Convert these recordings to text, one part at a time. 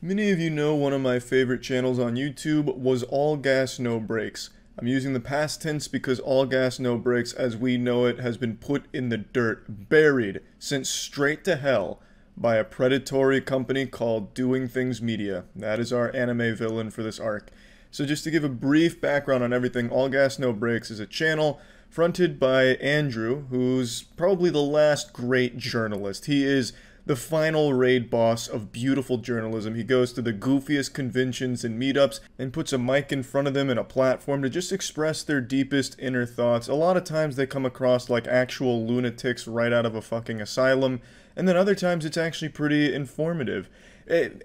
Many of you know one of my favorite channels on YouTube was All Gas No Brakes. I'm using the past tense because All Gas No Brakes as we know it has been put in the dirt, buried, sent straight to hell by a predatory company called Doing Things Media. That is our anime villain for this arc. So just to give a brief background on everything, All Gas No Brakes is a channel fronted by Andrew, who's probably the last great journalist. He is the final raid boss of beautiful journalism. He goes to the goofiest conventions and meetups and puts a mic in front of them and a platform to just express their deepest inner thoughts. A lot of times they come across like actual lunatics right out of a fucking asylum, and then other times it's actually pretty informative.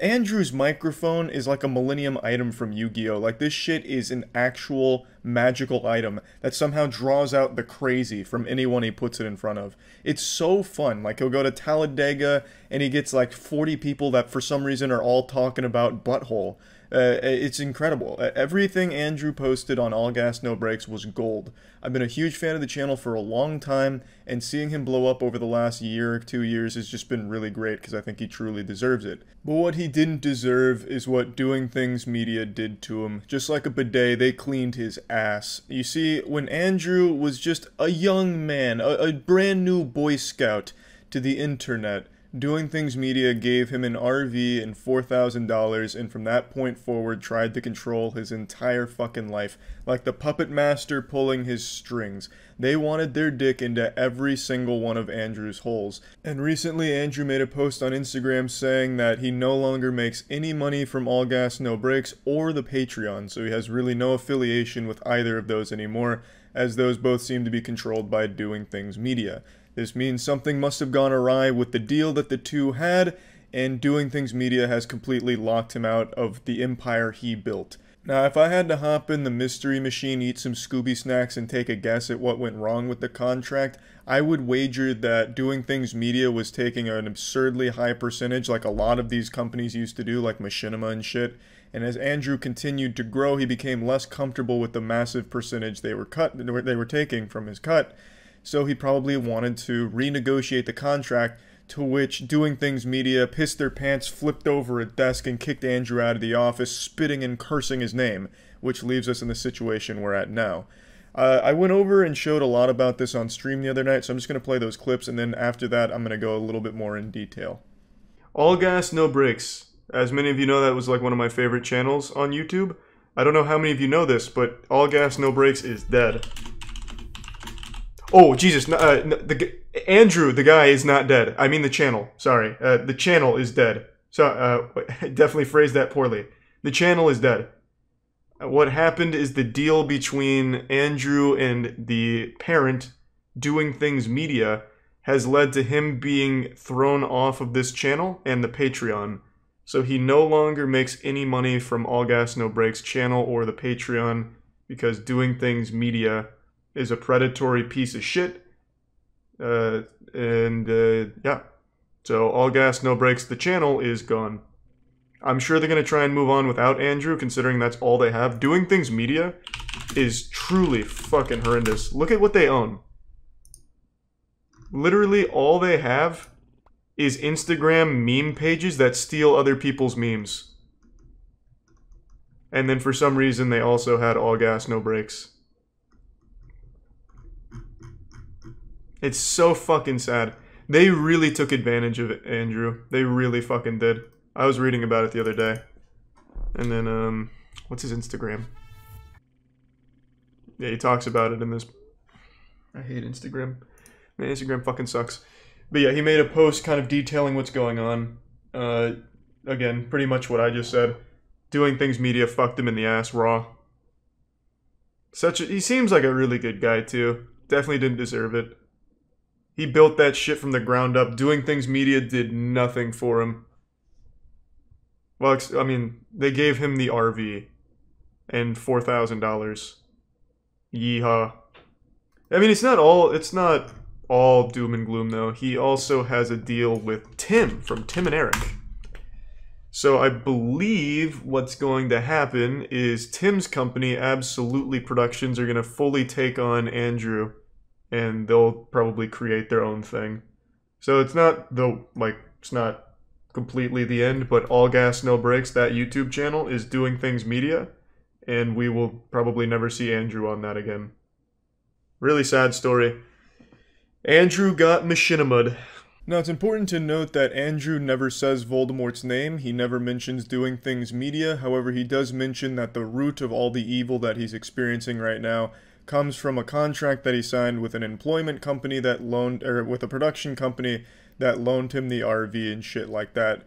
Andrew's microphone is like a Millennium item from Yu-Gi-Oh! Like, this shit is an actual magical item that somehow draws out the crazy from anyone he puts it in front of. It's so fun. Like, he'll go to Talladega and he gets like 40 people that for some reason are all talking about butthole. It's incredible. Everything Andrew posted on All Gas No Brakes was gold. I've been a huge fan of the channel for a long time, and seeing him blow up over the last year or 2 years has just been really great because I think he truly deserves it. But what he didn't deserve is what Doing Things Media did to him. Just like a bidet, they cleaned his ass. You see, when Andrew was just a young man, a brand new Boy Scout to the internet, Doing Things Media gave him an RV and $4,000, and from that point forward tried to control his entire fucking life, like the puppet master pulling his strings. They wanted their dick into every single one of Andrew's holes. And recently Andrew made a post on Instagram saying that he no longer makes any money from All Gas No Brakes or the Patreon, so he has really no affiliation with either of those anymore, as those both seem to be controlled by Doing Things Media. This means something must have gone awry with the deal that the two had, and Doing Things Media has completely locked him out of the empire he built. Now, if I had to hop in the mystery machine, eat some Scooby snacks, and take a guess at what went wrong with the contract, I would wager that Doing Things Media was taking an absurdly high percentage, like a lot of these companies used to do, like Machinima and shit. And as Andrew continued to grow, he became less comfortable with the massive percentage they were taking from his cut. So he probably wanted to renegotiate the contract, to which Doing Things Media pissed their pants, flipped over a desk, and kicked Andrew out of the office, spitting and cursing his name, which leaves us in the situation we're at now. I went over and showed a lot about this on stream the other night, so I'm just going to play those clips, and then after that I'm going to go a little bit more in detail. All Gas No Brakes. As many of you know, that was like one of my favorite channels on YouTube. I don't know how many of you know this, but All Gas No Brakes is dead. Oh, Jesus, Andrew, the guy, is not dead. I mean the channel, sorry. The channel is dead. So, definitely phrased that poorly. The channel is dead. What happened is the deal between Andrew and the parent, Doing Things Media, has led to him being thrown off of this channel and the Patreon. So he no longer makes any money from All Gas No Brakes channel or the Patreon because Doing Things Media is a predatory piece of shit, yeah. So All Gas No Brakes, the channel, is gone. I'm sure they're going to try and move on without Andrew, considering that's all they have. Doing Things Media is truly fucking horrendous. Look at what they own. Literally all they have is Instagram meme pages that steal other people's memes. And then for some reason they also had All Gas No Brakes. It's so fucking sad. They really took advantage of it, Andrew. They really fucking did. I was reading about it the other day. And then, what's his Instagram? Yeah, he talks about it in this. I hate Instagram. Man, Instagram fucking sucks. But yeah, he made a post kind of detailing what's going on. Again, pretty much what I just said. Doing Things Media fucked him in the ass raw. He seems like a really good guy, too. Definitely didn't deserve it. He built that shit from the ground up. Doing Things Media did nothing for him. Well, I mean, they gave him the RV and $4,000. Yeehaw. I mean, it's not all doom and gloom, though. He also has a deal with Tim from Tim and Eric. So I believe what's going to happen is Tim's company, Absolutely Productions, are going to fully take on Andrew. And they'll probably create their own thing. So it's not, it's not completely the end, but All Gas No Breaks, that YouTube channel, is Doing Things Media, and we will probably never see Andrew on that again. Really sad story. Andrew got machinimud. Now, it's important to note that Andrew never says Voldemort's name. He never mentions Doing Things Media. However, he does mention that the root of all the evil that he's experiencing right now comes from a contract that he signed with an employment company that loaned, or with a production company that loaned him the RV and shit like that,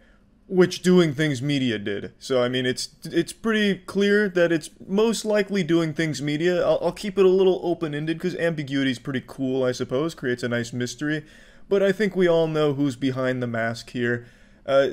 which Doing Things Media did. So, I mean, it's pretty clear that it's most likely Doing Things Media. I'll keep it a little open-ended because ambiguity is pretty cool, I suppose. Creates a nice mystery. But I think we all know who's behind the mask here.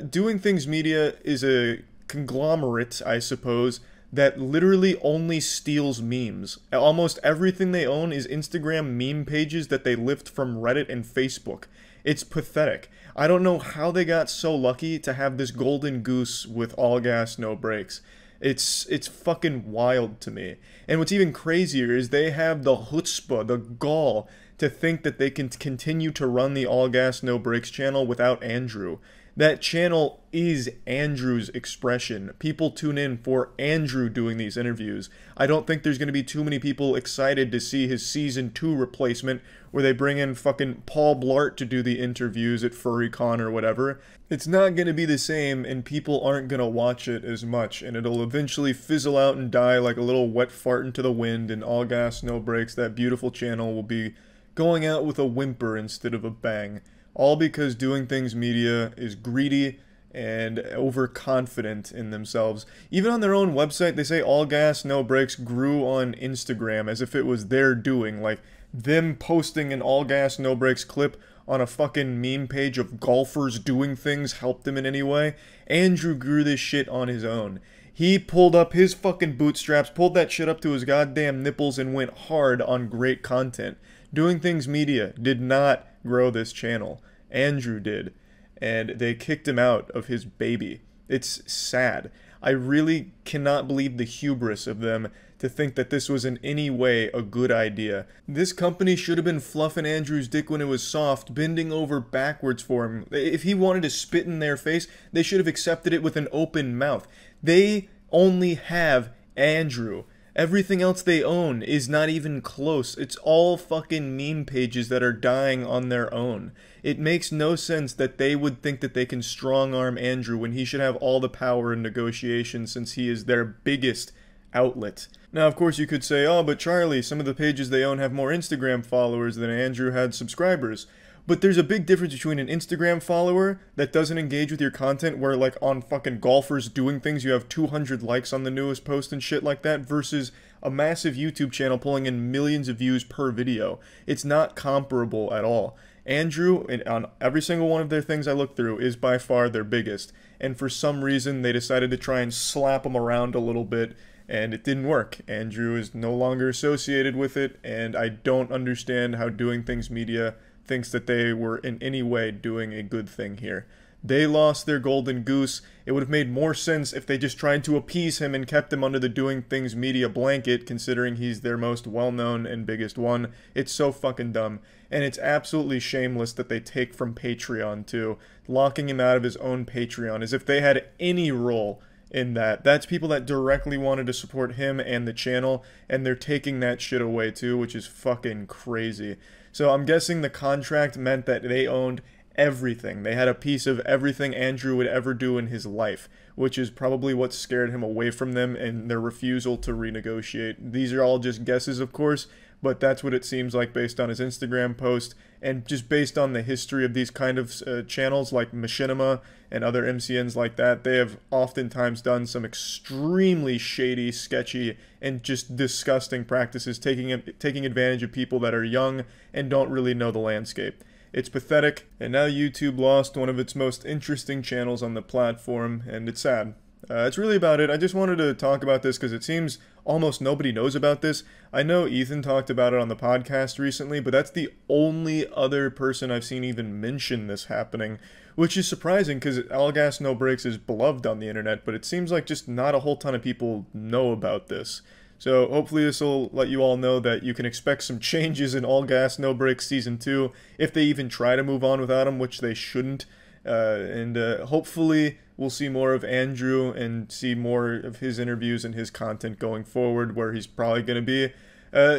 Doing Things Media is a conglomerate, I suppose, that literally only steals memes. Almost everything they own is Instagram meme pages that they lift from Reddit and Facebook. It's pathetic. I don't know how they got so lucky to have this golden goose with All Gas No Breaks. It's fucking wild to me. And what's even crazier is they have the chutzpah, the gall, to think that they can continue to run the All Gas No Breaks channel without Andrew. That channel is Andrew's expression. People tune in for Andrew doing these interviews. I don't think there's going to be too many people excited to see his Season 2 replacement where they bring in fucking Paul Blart to do the interviews at FurryCon or whatever. It's not going to be the same, and people aren't going to watch it as much, and it'll eventually fizzle out and die like a little wet fart into the wind, and All Gas No Breaks, that beautiful channel, will be going out with a whimper instead of a bang. All because Doing Things Media is greedy and overconfident in themselves. Even on their own website, they say All Gas No Breaks grew on Instagram as if it was their doing. Like, them posting an All Gas No Breaks clip on a fucking meme page of golfers doing things helped him in any way. Andrew grew this shit on his own. He pulled up his fucking bootstraps, pulled that shit up to his goddamn nipples, and went hard on great content. Doing Things Media did not grow this channel. Andrew did. And they kicked him out of his baby. It's sad. I really cannot believe the hubris of them to think that this was in any way a good idea. This company should have been fluffing Andrew's dick when it was soft, bending over backwards for him. If he wanted to spit in their face, they should have accepted it with an open mouth. They only have Andrew. Everything else they own is not even close. It's all fucking meme pages that are dying on their own. It makes no sense that they would think that they can strong-arm Andrew when he should have all the power in negotiation since he is their biggest outlet. Now, of course, you could say, oh, but Charlie, some of the pages they own have more Instagram followers than Andrew had subscribers. But there's a big difference between an Instagram follower that doesn't engage with your content, where like on fucking golfers doing things you have 200 likes on the newest post and shit like that, versus a massive YouTube channel pulling in millions of views per video. It's not comparable at all. Andrew, on every single one of their things I looked through, is by far their biggest. And for some reason, they decided to try and slap him around a little bit, and it didn't work. Andrew is no longer associated with it, and I don't understand how Doing Things Media thinks that they were in any way doing a good thing here. They lost their golden goose. It would have made more sense if they just tried to appease him and kept him under the Doing Things Media blanket, considering he's their most well-known and biggest one. It's so fucking dumb. And it's absolutely shameless that they take from Patreon, too. Locking him out of his own Patreon, as if they had any role in that. That's people that directly wanted to support him and the channel, and they're taking that shit away, too, which is fucking crazy. So I'm guessing the contract meant that they owned everything. They had a piece of everything Andrew would ever do in his life, which is probably what scared him away from them and their refusal to renegotiate. These are all just guesses, of course, but that's what it seems like based on his Instagram post, and just based on the history of these kind of channels like Machinima and other MCNs like that. They have oftentimes done some extremely shady, sketchy, and just disgusting practices, taking advantage of people that are young and don't really know the landscape. It's pathetic, and now YouTube lost one of its most interesting channels on the platform, and it's sad. That's really about it. I just wanted to talk about this because it seems almost nobody knows about this. I know Ethan talked about it on the podcast recently, but that's the only other person I've seen even mention this happening, which is surprising because All Gas No Breaks is beloved on the internet, but it seems like just not a whole ton of people know about this. So hopefully this will let you all know that you can expect some changes in All Gas No Breaks Season 2, if they even try to move on without him, which they shouldn't. And hopefully we'll see more of Andrew and see more of his interviews and his content going forward, where he's probably going to be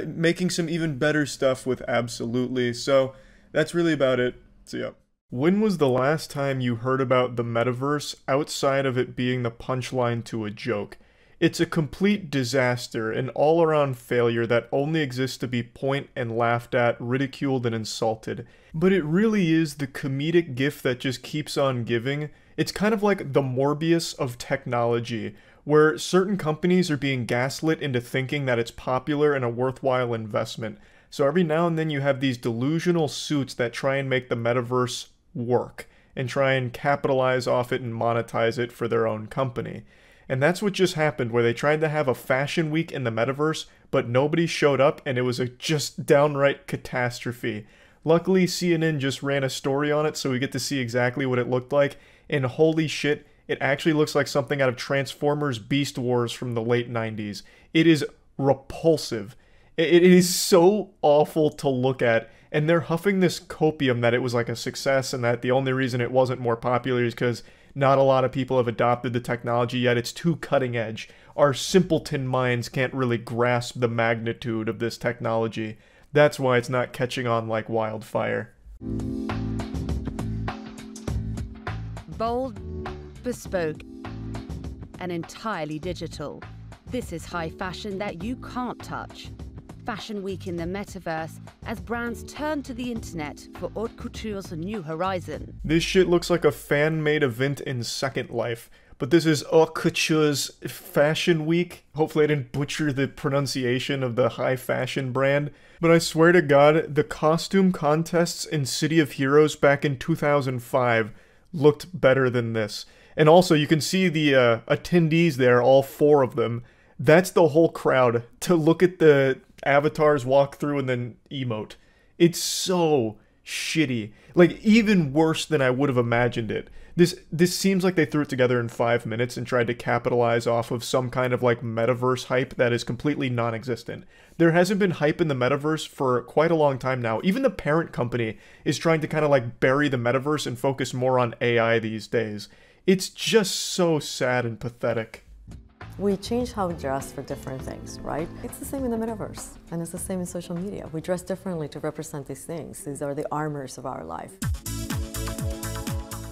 making some even better stuff with Absolutely. So that's really about it. So yeah. When was the last time you heard about the metaverse outside of it being the punchline to a joke? It's a complete disaster, an all-around failure that only exists to be point and laughed at, ridiculed and insulted. But it really is the comedic gift that just keeps on giving. It's kind of like the Morbius of technology, where certain companies are being gaslit into thinking that it's popular and a worthwhile investment. So every now and then you have these delusional suits that try and make the metaverse work, and try and capitalize off it and monetize it for their own company. And that's what just happened, where they tried to have a fashion week in the metaverse, but nobody showed up, and it was a just downright catastrophe. Luckily, CNN just ran a story on it, so we get to see exactly what it looked like, and holy shit, it actually looks like something out of Transformers Beast Wars from the late 90s. It is repulsive. It is so awful to look at, and they're huffing this copium that it was like a success, and that the only reason it wasn't more popular is because not a lot of people have adopted the technology yet. It's too cutting edge. Our simpleton minds can't really grasp the magnitude of this technology. That's why it's not catching on like wildfire. Bold, bespoke, and entirely digital. This is high fashion that you can't touch. Fashion Week in the metaverse as brands turn to the internet for haute couture's new horizon. This shit looks like a fan-made event in Second Life, but this is haute couture's Fashion Week. Hopefully I didn't butcher the pronunciation of the high fashion brand, but I swear to God, the costume contests in City of Heroes back in 2005 looked better than this. And also, you can see the attendees there, all 4 of them. That's the whole crowd to look at the avatars walk through and then emote. It's so shitty. Like, even worse than I would have imagined it. This seems like they threw it together in 5 minutes and tried to capitalize off of some kind of like metaverse hype that is completely non-existent. There hasn't been hype in the metaverse for quite a long time now. Even the parent company is trying to kind of like bury the metaverse and focus more on AI these days. It's just so sad and pathetic. We change how we dress for different things, right? It's the same in the metaverse, and it's the same in social media. We dress differently to represent these things. These are the armors of our life.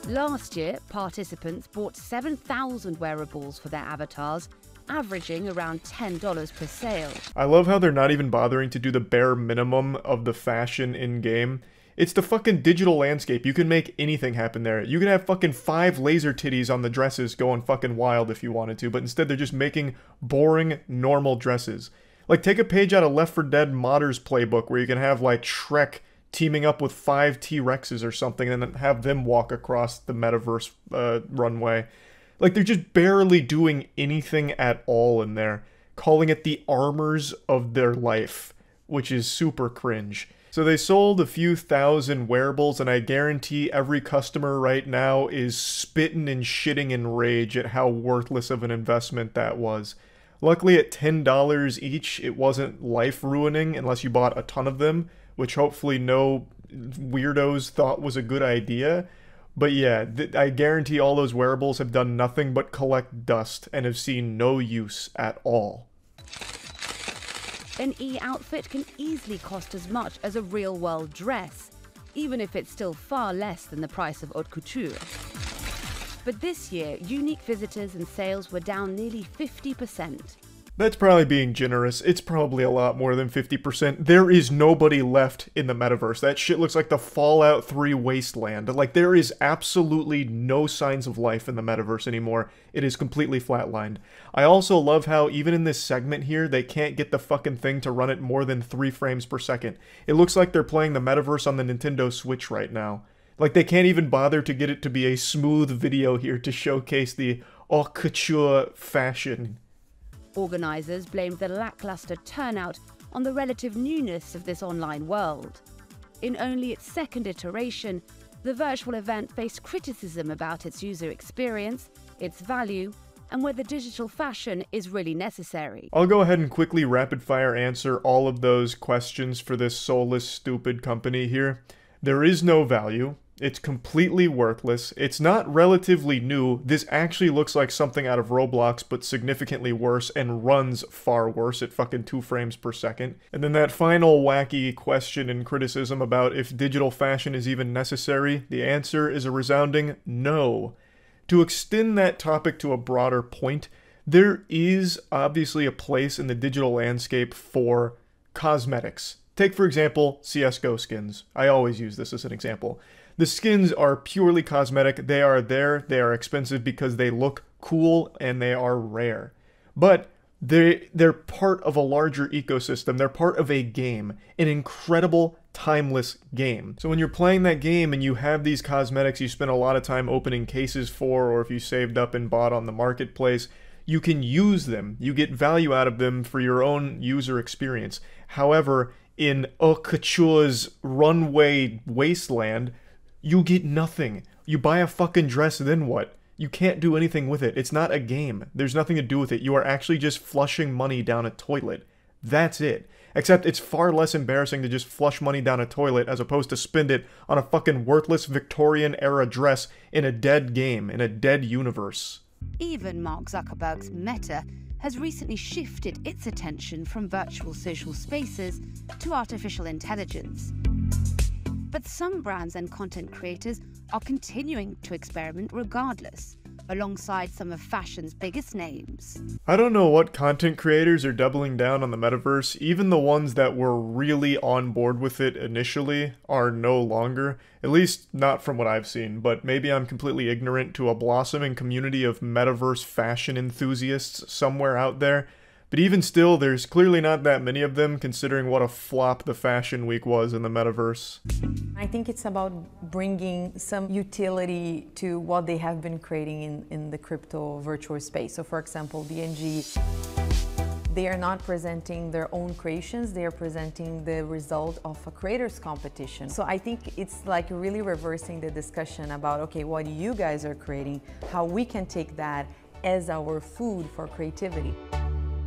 Last year, participants bought 7,000 wearables for their avatars, averaging around $10 per sale. I love how they're not even bothering to do the bare minimum of the fashion in-game. It's the fucking digital landscape. You can make anything happen there. You can have fucking 5 laser titties on the dresses going fucking wild if you wanted to, but instead they're just making boring, normal dresses. Like, take a page out of Left 4 Dead Modders playbook where you can have, like, Shrek teaming up with 5 T-Rexes or something and then have them walk across the metaverse runway. Like, they're just barely doing anything at all in there, calling it the armors of their life, which is super cringe. So they sold a few thousand wearables, and I guarantee every customer right now is spitting and shitting in rage at how worthless of an investment that was. Luckily at $10 each, it wasn't life-ruining unless you bought a ton of them, which hopefully no weirdos thought was a good idea. But yeah, I guarantee all those wearables have done nothing but collect dust and have seen no use at all. An e-outfit can easily cost as much as a real-world dress, even if it's still far less than the price of haute couture. But this year, unique visitors and sales were down nearly 50%. That's probably being generous. It's probably a lot more than 50%. There is nobody left in the metaverse. That shit looks like the Fallout 3 wasteland. Like, there is absolutely no signs of life in the metaverse anymore. It is completely flatlined. I also love how, even in this segment here, they can't get the fucking thing to run at more than 3 frames per second. It looks like they're playing the metaverse on the Nintendo Switch right now. Like, they can't even bother to get it to be a smooth video here to showcase the haute couture fashion. Organisers blamed the lackluster turnout on the relative newness of this online world. In only its second iteration, the virtual event faced criticism about its user experience, its value, and whether digital fashion is really necessary. I'll go ahead and quickly rapid-fire answer all of those questions for this soulless, stupid company here. There is no value. It's completely worthless. It's not relatively new. This actually looks like something out of Roblox, but significantly worse and runs far worse at fucking 2 frames per second. And then that final wacky question and criticism about if digital fashion is even necessary, the answer is a resounding no. To extend that topic to a broader point, there is obviously a place in the digital landscape for cosmetics. Take, for example, CSGO skins. I always use this as an example. The skins are purely cosmetic. They are there. They are expensive because they look cool and they are rare. But they're part of a larger ecosystem. They're part of a game, an incredible, timeless game. So when you're playing that game and you have these cosmetics you spend a lot of time opening cases for, or if you saved up and bought on the marketplace, you can use them. You get value out of them for your own user experience. However, in Haute Couture's runway wasteland, you get nothing. You buy a fucking dress, then what? You can't do anything with it. It's not a game. There's nothing to do with it. You are actually just flushing money down a toilet. That's it. Except it's far less embarrassing to just flush money down a toilet as opposed to spend it on a fucking worthless Victorian-era dress in a dead game, in a dead universe. Even Mark Zuckerberg's Meta has recently shifted its attention from virtual social spaces to artificial intelligence. But some brands and content creators are continuing to experiment regardless, alongside some of fashion's biggest names. I don't know what content creators are doubling down on the metaverse. Even the ones that were really on board with it initially are no longer. At least not from what I've seen, but maybe I'm completely ignorant to a blossoming community of metaverse fashion enthusiasts somewhere out there. But even still, there's clearly not that many of them, considering what a flop the fashion week was in the metaverse. I think it's about bringing some utility to what they have been creating in the crypto virtual space. So for example, BNG, they are not presenting their own creations, they are presenting the result of a creators competition. So I think it's like really reversing the discussion about, okay, what you guys are creating, how we can take that as our food for creativity.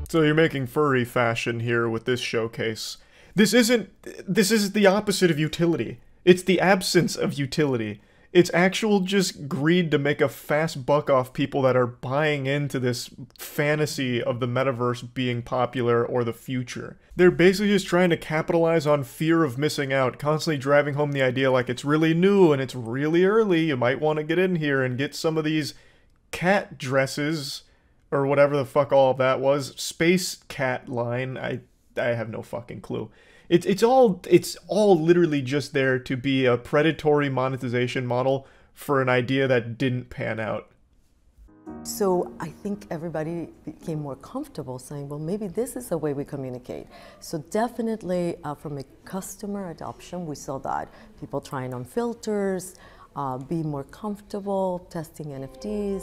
So you're making furry fashion here with this showcase. This is the opposite of utility. It's the absence of utility. It's actual just greed to make a fast buck off people that are buying into this fantasy of the metaverse being popular or the future. They're basically just trying to capitalize on fear of missing out, constantly driving home the idea like it's really new and it's really early, you might want to get in here and get some of these cat dresses, or whatever the fuck all of that was. Space cat line. I have no fucking clue. It's all literally just there to be a predatory monetization model for an idea that didn't pan out. So I think everybody became more comfortable saying, well, maybe this is the way we communicate. So definitely from a customer adoption, we saw that. People trying on filters, be more comfortable, testing NFTs.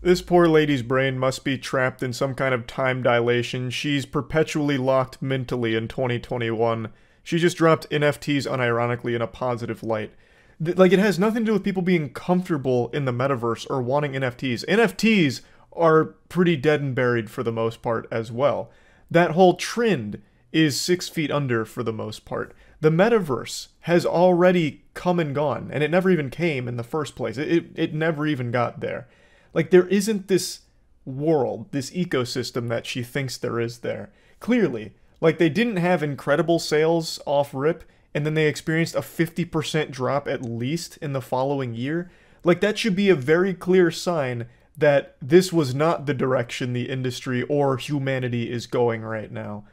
This poor lady's brain must be trapped in some kind of time dilation. She's perpetually locked mentally in 2021. She just dropped NFTs unironically in a positive light. Like, it has nothing to do with people being comfortable in the metaverse or wanting NFTs. NFTs are pretty dead and buried for the most part as well. That whole trend is 6 feet under for the most part. The metaverse has already come and gone, and it never even came in the first place. It never even got there. Like, there isn't this world, this ecosystem that she thinks there is there. Clearly, like, they didn't have incredible sales off rip, and then they experienced a 50% drop at least in the following year. Like, that should be a very clear sign that this was not the direction the industry or humanity is going right now.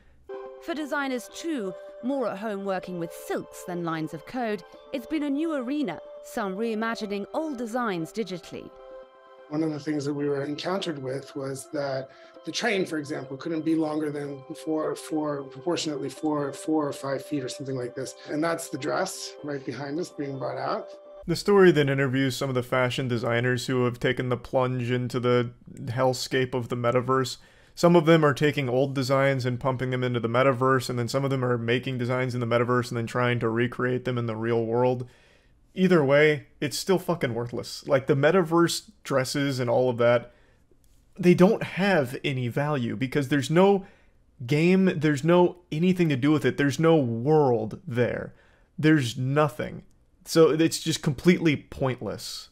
For designers too, more at home working with silks than lines of code, it's been a new arena, some reimagining old designs digitally. One of the things that we were encountered with was that the train, for example, couldn't be longer than proportionately four or 5 feet or something like this. And that's the dress right behind us being brought out. The story then interviews some of the fashion designers who have taken the plunge into the hellscape of the metaverse. Some of them are taking old designs and pumping them into the metaverse, and then some of them are making designs in the metaverse and then trying to recreate them in the real world. Either way, it's still fucking worthless. Like, the metaverse dresses and all of that, they don't have any value because there's no game, there's no anything to do with it. There's no world there. There's nothing. So it's just completely pointless.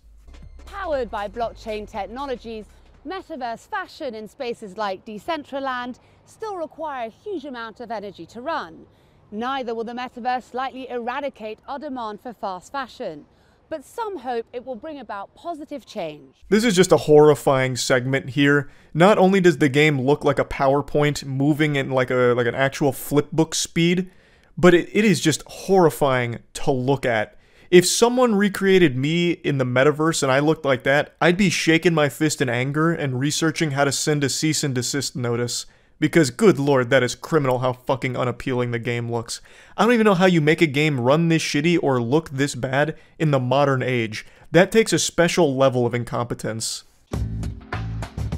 Powered by blockchain technologies, metaverse fashion in spaces like Decentraland still require a huge amount of energy to run. Neither will the metaverse likely eradicate our demand for fast fashion, but some hope it will bring about positive change. This is just a horrifying segment here. Not only does the game look like a PowerPoint moving in like an actual flipbook speed, but it is just horrifying to look at. If someone recreated me in the metaverse and I looked like that, I'd be shaking my fist in anger and researching how to send a cease and desist notice. Because, good lord, that is criminal how fucking unappealing the game looks. I don't even know how you make a game run this shitty or look this bad in the modern age. That takes a special level of incompetence.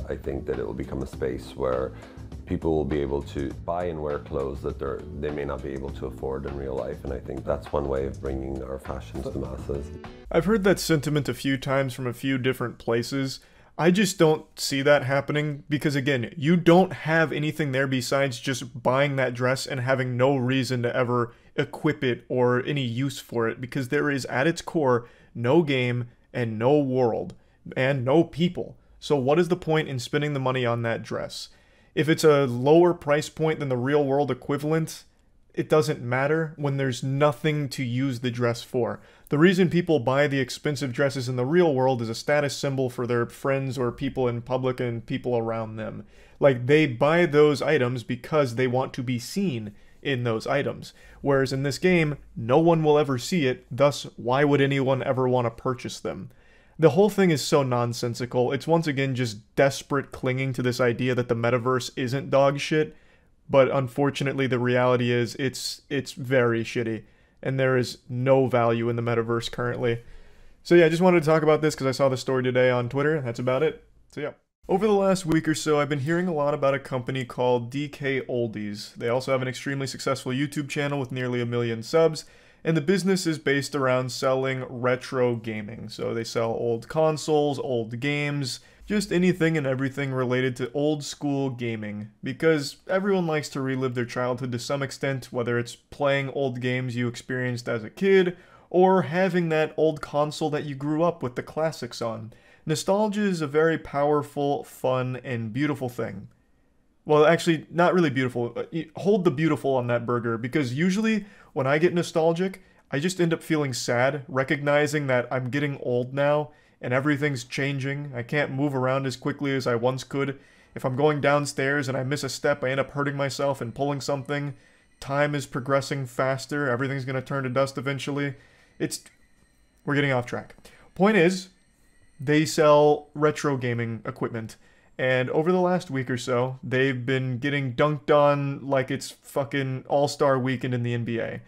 I think that it will become a space where people will be able to buy and wear clothes that they may not be able to afford in real life, and I think that's one way of bringing our fashion to the masses. I've heard that sentiment a few times from a few different places. I just don't see that happening because, again, you don't have anything there besides just buying that dress and having no reason to ever equip it or any use for it, because there is at its core no game and no world and no people. So what is the point in spending the money on that dress? If it's a lower price point than the real world equivalent, it doesn't matter when there's nothing to use the dress for. The reason people buy the expensive dresses in the real world is a status symbol for their friends or people in public and people around them. Like, they buy those items because they want to be seen in those items. Whereas in this game, no one will ever see it, thus why would anyone ever want to purchase them? The whole thing is so nonsensical. It's once again just desperate clinging to this idea that the metaverse isn't dog shit, but unfortunately the reality is it's very shitty, and there is no value in the metaverse currently. So yeah, I just wanted to talk about this because I saw the story today on Twitter. That's about it. So yeah. Over the last week or so, I've been hearing a lot about a company called DKOldies. They also have an extremely successful YouTube channel with nearly 1 million subs, and the business is based around selling retro gaming. So they sell old consoles, old games, just anything and everything related to old school gaming, because everyone likes to relive their childhood to some extent, whether it's playing old games you experienced as a kid, or having that old console that you grew up with the classics on. Nostalgia is a very powerful, fun, and beautiful thing. Well, actually, not really beautiful. Hold the beautiful on that burger, because usually when I get nostalgic, I just end up feeling sad, recognizing that I'm getting old now, and everything's changing. I can't move around as quickly as I once could. If I'm going downstairs and I miss a step, I end up hurting myself and pulling something. Time is progressing faster. Everything's going to turn to dust eventually. We're getting off track. Point is, they sell retro gaming equipment. And over the last week or so, they've been getting dunked on like it's fucking All-Star Weekend in the NBA.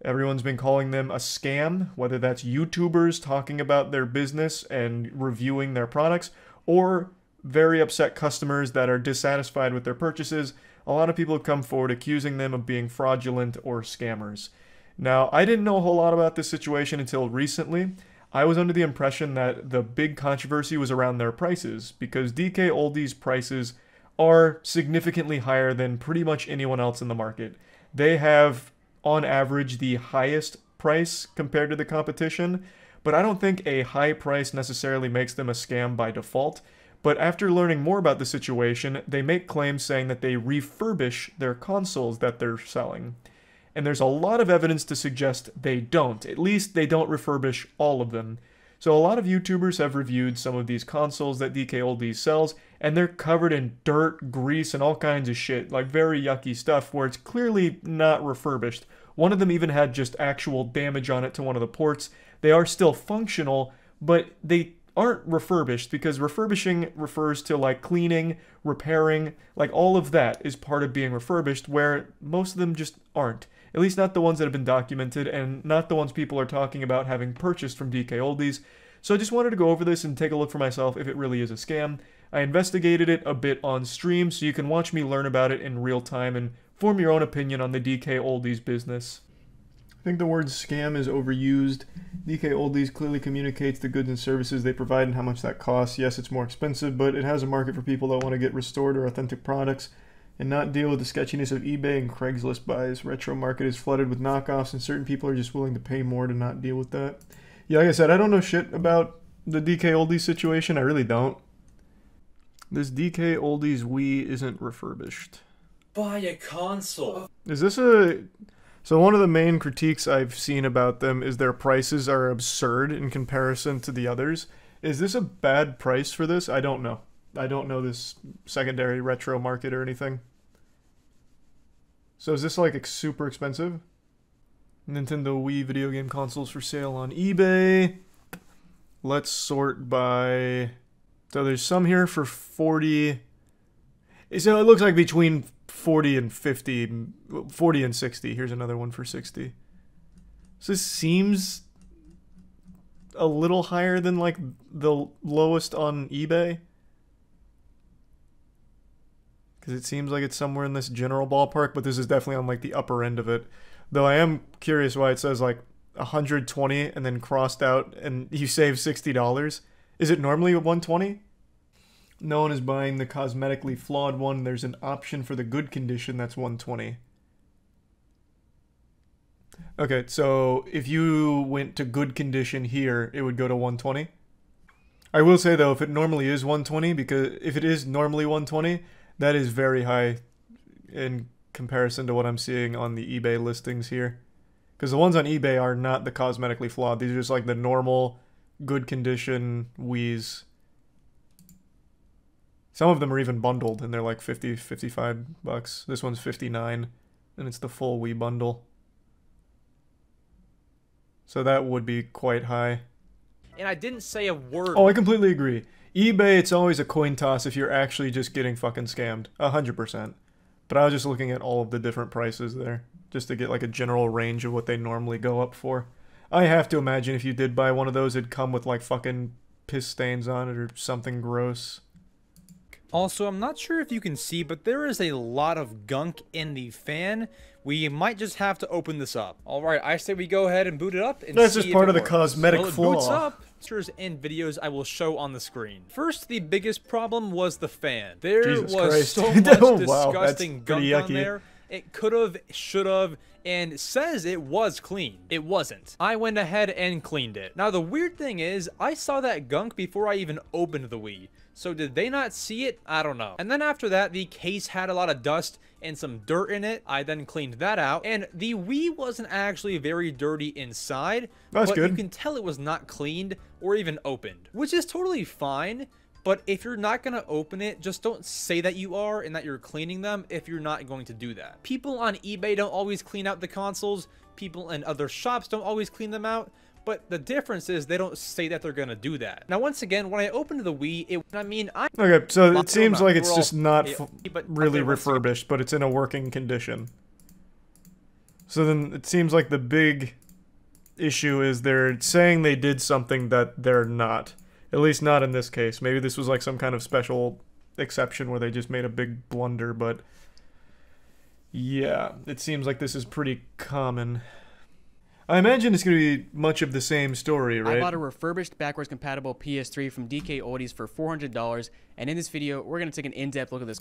Everyone's been calling them a scam, whether that's YouTubers talking about their business and reviewing their products, or very upset customers that are dissatisfied with their purchases. A lot of people have come forward accusing them of being fraudulent or scammers. Now, I didn't know a whole lot about this situation until recently. I was under the impression that the big controversy was around their prices, because DKOldies' prices are significantly higher than pretty much anyone else in the market. They have, on average, the highest price compared to the competition, but I don't think a high price necessarily makes them a scam by default. But after learning more about the situation, they make claims saying that they refurbish their consoles that they're selling. And there's a lot of evidence to suggest they don't. At least they don't refurbish all of them. So a lot of YouTubers have reviewed some of these consoles that DKOldies sells, and they're covered in dirt, grease, and all kinds of shit, like very yucky stuff where it's clearly not refurbished. One of them even had just actual damage on it to one of the ports. They are still functional, but they aren't refurbished, because refurbishing refers to like cleaning, repairing, like all of that is part of being refurbished, where most of them just aren't. At least not the ones that have been documented, and not the ones people are talking about having purchased from DKOldies. So I just wanted to go over this and take a look for myself if it really is a scam. I investigated it a bit on stream, so you can watch me learn about it in real time and form your own opinion on the DKOldies business. I think the word scam is overused. DKOldies clearly communicates the goods and services they provide and how much that costs. Yes, it's more expensive, but it has a market for people that want to get restored or authentic products. and not deal with the sketchiness of eBay and Craigslist buys. Retro market is flooded with knockoffs, and certain people are just willing to pay more to not deal with that. Yeah, like I said, I don't know shit about the DKOldies situation. I really don't. This DKOldies Wii isn't refurbished. Buy a console. Is this a... So one of the main critiques I've seen about them is their prices are absurd in comparison to the others. Is this a bad price for this? I don't know. I don't know this secondary retro market or anything. So is this like super expensive? Nintendo Wii video game consoles for sale on eBay. Let's sort by... So there's some here for 40... So it looks like between 40 and 50, 40 and 60. Here's another one for 60. So this seems a little higher than like the lowest on eBay. Because it seems like it's somewhere in this general ballpark, but this is definitely on like the upper end of it. Though I am curious why it says like 120 and then crossed out and you save $60. Is it normally 120? No one is buying the cosmetically flawed one. There's an option for the good condition that's 120. Okay, so if you went to good condition here, it would go to 120. I will say though, if it normally is 120, because if it is normally 120, that is very high in comparison to what I'm seeing on the eBay listings here. Because the ones on eBay are not the cosmetically flawed. These are just like the normal, good condition Wiis. Some of them are even bundled, and they're like 50, 55 bucks. This one's 59, and it's the full Wii bundle. So that would be quite high. And I didn't say a word. Oh, I completely agree. eBay, it's always a coin toss if you're actually just getting fucking scammed. 100%. But I was just looking at all of the different prices there, just to get like a general range of what they normally go up for. I have to imagine if you did buy one of those, it'd come with like fucking piss stains on it or something gross. Also, I'm not sure if you can see, but there is a lot of gunk in the fan. We might just have to open this up. Alright, I say we go ahead and boot it up and That's see just if part it of the works. cosmetic Well, it flaw. boots up. Pictures and videos I will show on the screen. First, the biggest problem was the fan. There Jesus was Christ. so much Oh, wow, disgusting that's pretty gunk on yucky. there. It could've, should've, and says it was clean. It wasn't. I went ahead and cleaned it. Now the weird thing is, I saw that gunk before I even opened the Wii. So did they not see it? I don't know. And then after that, the case had a lot of dust and some dirt in it. I then cleaned that out. And the Wii wasn't actually very dirty inside. That's but good. you can tell it was not cleaned or even opened. Which is totally fine. But if you're not going to open it, just don't say that you are and that you're cleaning them if you're not going to do that. People on eBay don't always clean out the consoles. People in other shops don't always clean them out. But the difference is they don't say that they're going to do that. Now, once again, when I opened the Wii, Okay, so it seems like it's We're just all- not yeah, but really after once again- refurbished, but it's in a working condition. So then it seems like the big issue is they're saying they did something that they're not. At least not in this case. Maybe this was like some kind of special exception where they just made a big blunder, but yeah, it seems like this is pretty common. I imagine it's going to be much of the same story, right? I bought a refurbished backwards compatible PS3 from DKOldies for $400, and in this video, we're going to take an in-depth look at this.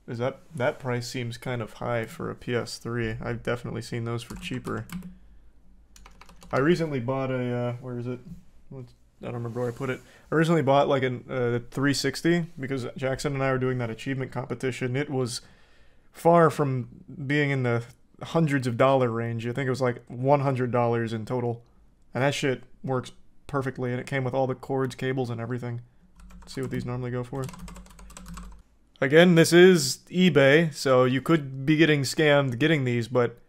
Is that price seems kind of high for a PS3. I've definitely seen those for cheaper. I recently bought a where is it? I don't remember where I put it. I recently bought like a 360 because Jackson and I were doing that achievement competition. It was far from being in the hundreds of dollar range. I think it was like $100 in total, and that shit works perfectly, and it came with all the cords, cables, and everything. Let's see what these normally go for. Again, this is eBay, so you could be getting scammed getting these, but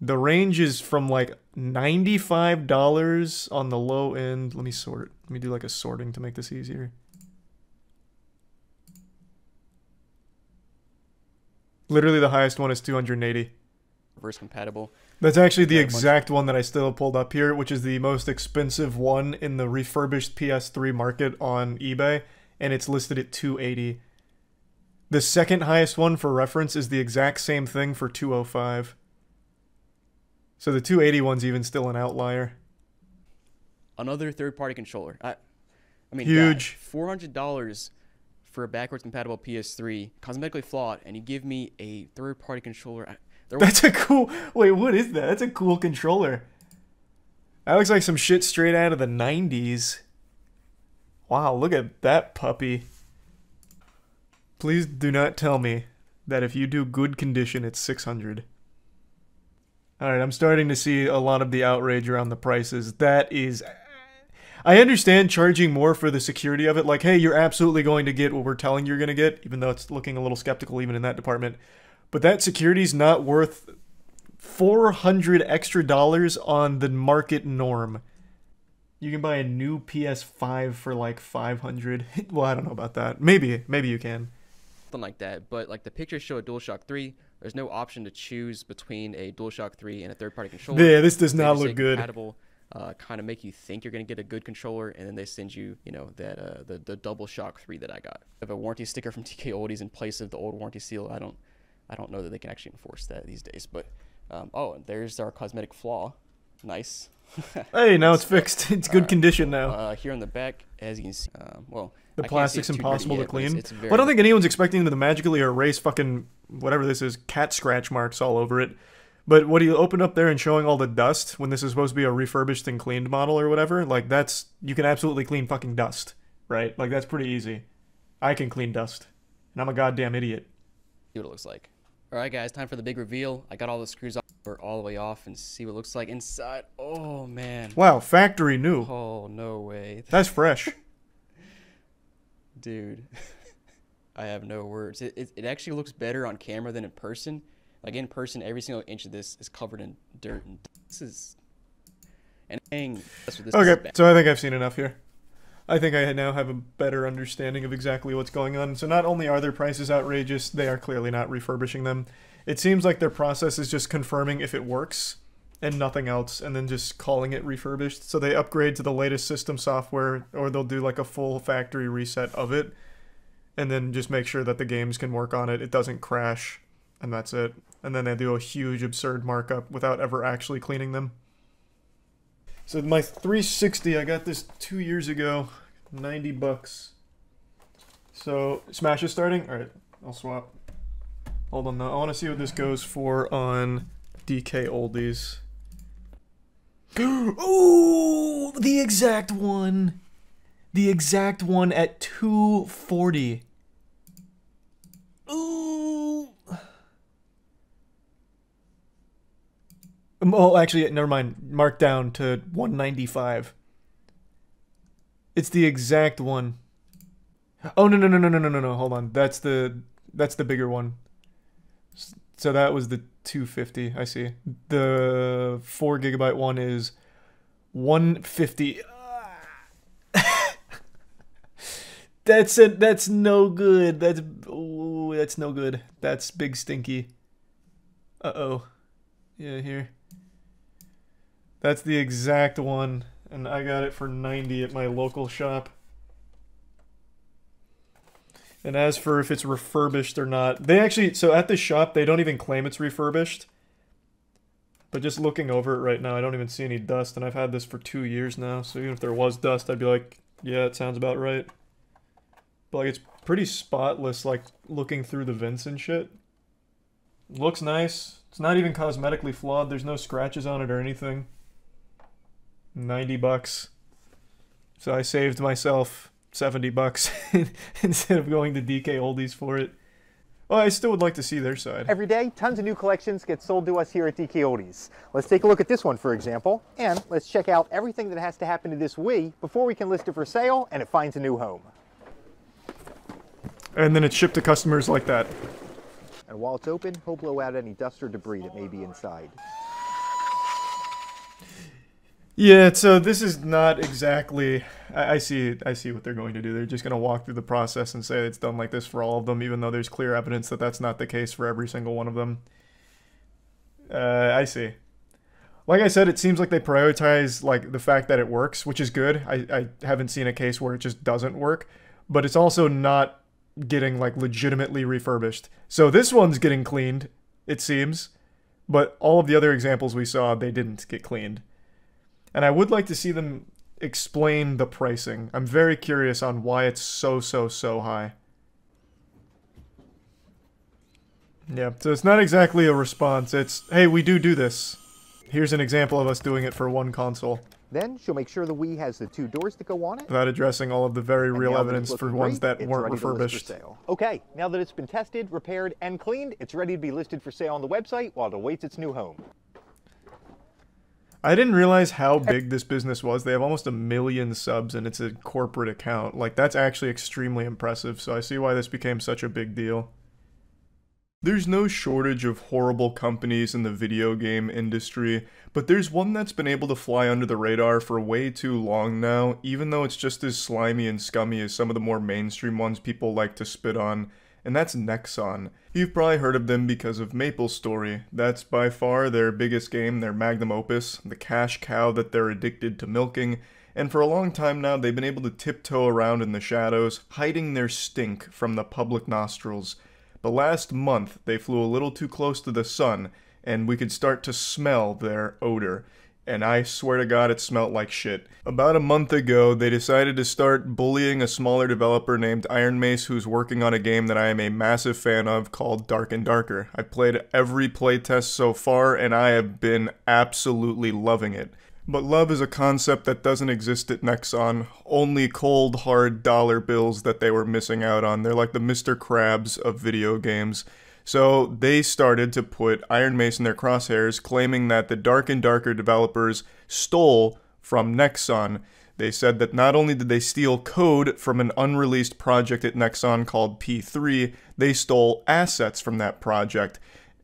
the range is from like $95 on the low end. Let me sort. Let me do like a sorting to make this easier. Literally the highest one is 280. Reverse compatible. That's actually the exact one that I still pulled up here, which is the most expensive one in the refurbished PS3 market on eBay, and it's listed at 280. The second highest one for reference is the exact same thing for 205. So the 280 one's even still an outlier. Another third-party controller. I mean, Huge. God, $400 for a backwards compatible PS3, cosmetically flawed, and you give me a third-party controller. That's a cool... Wait, what is that? That's a cool controller. That looks like some shit straight out of the 90s. Wow, look at that puppy. Please do not tell me that if you do good condition, it's 600. Alright, I'm starting to see a lot of the outrage around the prices. That is... I understand charging more for the security of it. Like, hey, you're absolutely going to get what we're telling you're going to get, even though it's looking a little skeptical even in that department. But that security's not worth $400 extra on the market norm. You can buy a new PS5 for like 500. Well, I don't know about that. Maybe you can. Something like that, but like the pictures show a DualShock 3. There's no option to choose between a DualShock 3 and a third-party controller. Yeah, this does not look good. Compatible, kind of make you think you're gonna get a good controller, and then they send you, you know, that the DualShock 3 that I got. I have a warranty sticker from DKOldies in place of the old warranty seal. I don't know that they can actually enforce that these days, but oh, and there's our cosmetic flaw. Nice. Hey, now it's fixed. It's good condition now. Here on the back, as you can see, well, the plastic's impossible to clean. It's well, I don't think anyone's expecting them to magically erase fucking whatever this is, cat scratch marks all over it. But what do you open up there and showing all the dust when this is supposed to be a refurbished and cleaned model or whatever? Like, that's... You can absolutely clean fucking dust, right? Like, that's pretty easy. I can clean dust. And I'm a goddamn idiot. See what it looks like. Alright guys, time for the big reveal. I got all the screws all the way off and see what it looks like inside. Oh man. Wow, factory new. Oh, no way. That's fresh. Dude. I have no words. It actually looks better on camera than in person. Like in person, every single inch of this is covered in dirt. And this is... And dang, that's what this is. Okay, so I think I've seen enough here. I think I now have a better understanding of exactly what's going on. So not only are their prices outrageous, they are clearly not refurbishing them. It seems like their process is just confirming if it works and nothing else, and then just calling it refurbished. So they upgrade to the latest system software, or they'll do like a full factory reset of it, and then just make sure that the games can work on it, it doesn't crash, and that's it. And then they do a huge absurd markup without ever actually cleaning them. So my 360, I got this 2 years ago, 90 bucks. So Smash is starting? Alright, I'll swap. Hold on though, I want to see what this goes for on DKOldies. Ooh, the exact one! The exact one at 240. Ooh! Oh, actually, never mind. Marked down to 195. It's the exact one. Oh, no. Hold on. That's the bigger one. So that was the 250. I see. The 4 gigabyte one is 150. That's no good. That's no good. That's big stinky. Uh-oh. Yeah, here. That's the exact one, and I got it for 90 at my local shop. And as for if it's refurbished or not, they actually, so at this shop, they don't even claim it's refurbished. But just looking over it right now, I don't even see any dust, and I've had this for 2 years now, so even if there was dust, I'd be like, yeah, it sounds about right. But like, it's pretty spotless, like, looking through the vents and shit. Looks nice. It's not even cosmetically flawed, there's no scratches on it or anything. 90 bucks. So I saved myself 70 bucks instead of going to DKOldies for it. Well, I still would like to see their side. Every day, tons of new collections get sold to us here at DKOldies. Let's take a look at this one, for example, and let's check out everything that has to happen to this Wii before we can list it for sale and it finds a new home. And then it's shipped to customers like that. And while it's open, he'll blow out any dust or debris that may be inside. Yeah, so this is not exactly... I see what they're going to do. They're just going to walk through the process and say it's done like this for all of them, even though there's clear evidence that that's not the case for every single one of them. I see. Like I said, it seems like they prioritize like the fact that it works, which is good. I haven't seen a case where it just doesn't work, but it's also not getting like legitimately refurbished. So this one's getting cleaned, it seems, but all of the other examples we saw, they didn't get cleaned. And I would like to see them explain the pricing. I'm very curious on why it's so high. Yeah, so it's not exactly a response, it's, hey, we do this. Here's an example of us doing it for one console. Then she'll make sure the Wii has the 2 doors that go on it. Without addressing all of the very real evidence for ones that weren't refurbished. Okay, now that it's been tested, repaired, and cleaned, it's ready to be listed for sale on the website while it awaits its new home. I didn't realize how big this business was. They have almost 1 million subs and it's a corporate account. Like, that's actually extremely impressive, so I see why this became such a big deal. There's no shortage of horrible companies in the video game industry, but there's one that's been able to fly under the radar for way too long now, even though it's just as slimy and scummy as some of the more mainstream ones people like to spit on, and that's Nexon. You've probably heard of them because of MapleStory. That's by far their biggest game, their magnum opus, the cash cow that they're addicted to milking, and for a long time now they've been able to tiptoe around in the shadows, hiding their stink from the public nostrils. But last month, they flew a little too close to the sun, and we could start to smell their odor. And I swear to God, it smelled like shit. About a month ago, they decided to start bullying a smaller developer named Iron Mace, who's working on a game that I am a massive fan of called Dark and Darker. I've played every playtest so far, and I have been absolutely loving it. But love is a concept that doesn't exist at Nexon. Only cold, hard dollar bills that they were missing out on. They're like the Mr. Krabs of video games. So they started to put Iron Mace in their crosshairs, claiming that the Dark and Darker developers stole from Nexon. They said that not only did they steal code from an unreleased project at Nexon called P3, they stole assets from that project.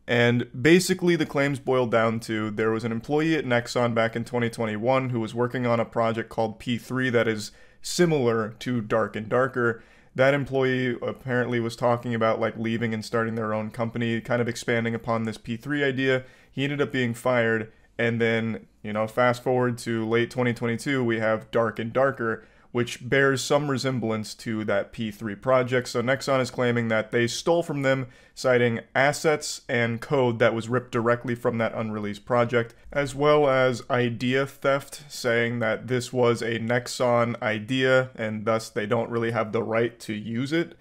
And basically the claims boiled down to there was an employee at Nexon back in 2021 who was working on a project called P3 that is similar to Dark and Darker. That employee apparently was talking about like leaving and starting their own company, kind of expanding upon this P3 idea. He ended up being fired, and then, you know, fast forward to late 2022, we have Dark and Darker, which bears some resemblance to that P3 project. So Nexon is claiming that they stole from them, citing assets and code that was ripped directly from that unreleased project, as well as idea theft, saying that this was a Nexon idea and thus they don't really have the right to use it.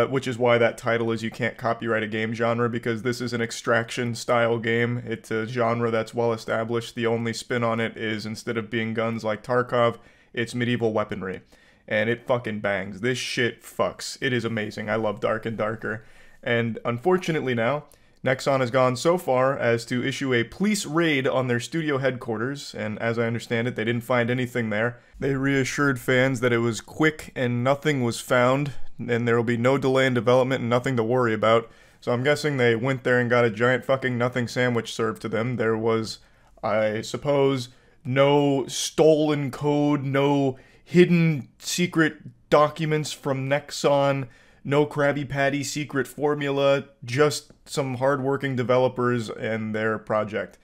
Which is why that title is You Can't Copyright a Game Genre, because this is an extraction style game. It's a genre that's well established. The only spin on it is instead of being guns like Tarkov, it's medieval weaponry, and it fucking bangs. This shit fucks. It is amazing. I love Dark and Darker. And unfortunately now, Nexon has gone so far as to issue a police raid on their studio headquarters, and as I understand it, they didn't find anything there. They reassured fans that it was quick and nothing was found, and there will be no delay in development and nothing to worry about. So I'm guessing they went there and got a giant fucking nothing sandwich served to them. There was, I suppose, no stolen code, no hidden secret documents from Nexon, no Krabby Patty secret formula, just some hardworking developers and their project.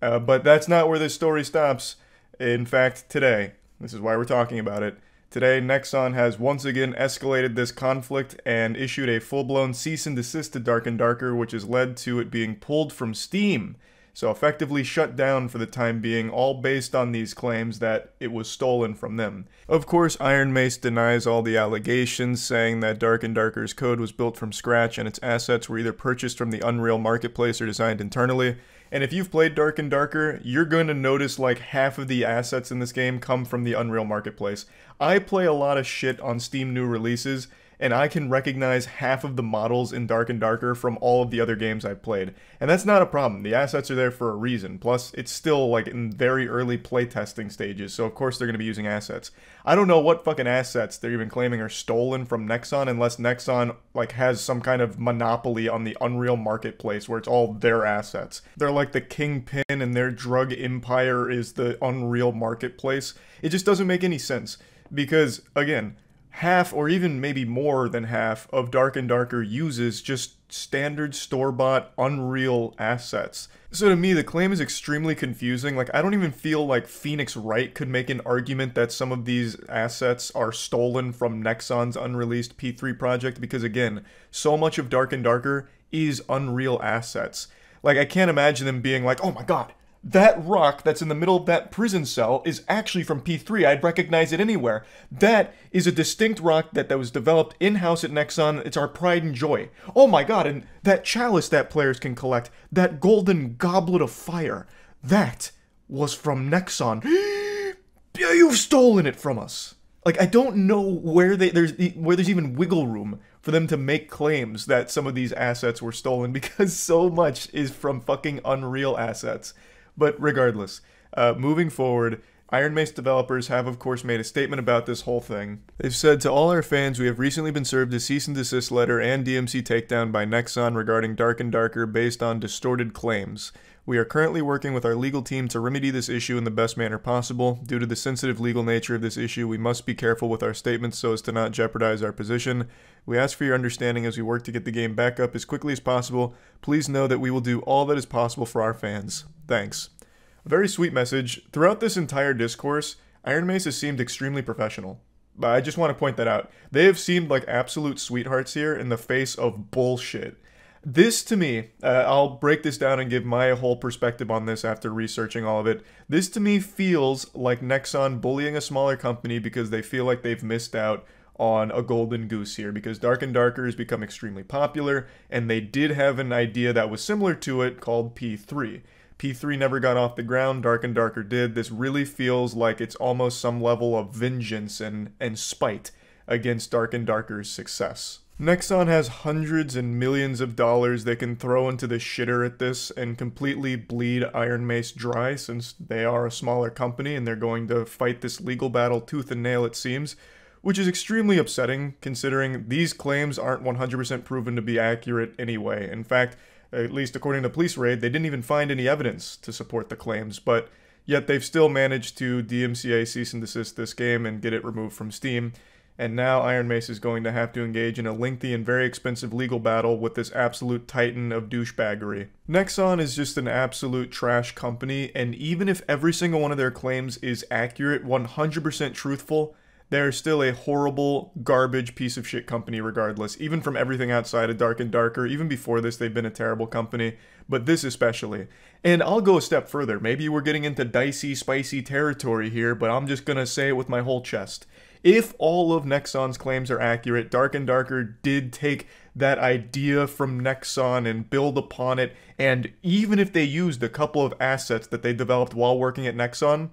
But that's not where this story stops. In fact, today, this is why we're talking about it, today Nexon has once again escalated this conflict and issued a full-blown cease and desist to Dark and Darker, which has led to it being pulled from Steam. So effectively shut down for the time being, all based on these claims that it was stolen from them. Of course, Iron Mace denies all the allegations, saying that Dark and Darker's code was built from scratch and its assets were either purchased from the Unreal Marketplace or designed internally. And if you've played Dark and Darker, you're going to notice like half of the assets in this game come from the Unreal Marketplace. I play a lot of shit on Steam new releases, and I can recognize half of the models in Dark and Darker from all of the other games I've played. And that's not a problem. The assets are there for a reason. Plus, it's still like in very early playtesting stages, so of course they're going to be using assets. I don't know what fucking assets they're even claiming are stolen from Nexon unless Nexon like has some kind of monopoly on the Unreal Marketplace where it's all their assets. They're like the kingpin and their drug empire is the Unreal Marketplace. It just doesn't make any sense because, again, half, or even maybe more than half, of Dark and Darker uses just standard store-bought Unreal assets. So to me, the claim is extremely confusing. Like, I don't even feel like Phoenix Wright could make an argument that some of these assets are stolen from Nexon's unreleased P3 project, because again, so much of Dark and Darker is Unreal assets. Like, I can't imagine them being like, oh my god, That rock that's in the middle of that prison cell is actually from P3. I'd recognize it anywhere. That is a distinct rock that was developed in-house at Nexon. It's our pride and joy. Oh my god, and that chalice that players can collect, that golden goblet of fire, that was from Nexon. You've stolen it from us. Like, I don't know where there's even wiggle room for them to make claims that some of these assets were stolen, because so much is from fucking Unreal assets. But regardless, moving forward, Iron Mace developers have of course made a statement about this whole thing. They've said, to all our fans, we have recently been served a cease and desist letter and DMC takedown by Nexon regarding Dark and Darker based on distorted claims. We are currently working with our legal team to remedy this issue in the best manner possible. Due to the sensitive legal nature of this issue, we must be careful with our statements so as to not jeopardize our position. We ask for your understanding as we work to get the game back up as quickly as possible. Please know that we will do all that is possible for our fans. Thanks. A very sweet message. Throughout this entire discourse, Iron Mace has seemed extremely professional. But I just want to point that out. They have seemed like absolute sweethearts here in the face of bullshit. This, to me, I'll break this down and give my whole perspective on this after researching all of it. This, to me, feels like Nexon bullying a smaller company because they feel like they've missed out on a golden goose here, because Dark and Darker has become extremely popular, and they did have an idea that was similar to it called P3. P3 never got off the ground, Dark and Darker did. This really feels like it's almost some level of vengeance and spite against Dark and Darker's success. Nexon has hundreds and millions of dollars they can throw into the shitter at this and completely bleed Iron Mace dry, since they are a smaller company and they're going to fight this legal battle tooth and nail, it seems, which is extremely upsetting considering these claims aren't 100% proven to be accurate anyway. In fact, at least according to Police Raid, they didn't even find any evidence to support the claims, but yet they've still managed to DMCA cease and desist this game and get it removed from Steam. And now Iron Mace is going to have to engage in a lengthy and very expensive legal battle with this absolute titan of douchebaggery. Nexon is just an absolute trash company, and even if every single one of their claims is accurate, 100% truthful, they're still a horrible, garbage piece of shit company regardless, even from everything outside of Dark and Darker. Even before this, they've been a terrible company, but this especially. And I'll go a step further. Maybe we're getting into dicey, spicy territory here, but I'm just gonna say it with my whole chest. If all of Nexon's claims are accurate, Dark and Darker did take that idea from Nexon and build upon it, and even if they used a couple of assets that they developed while working at Nexon,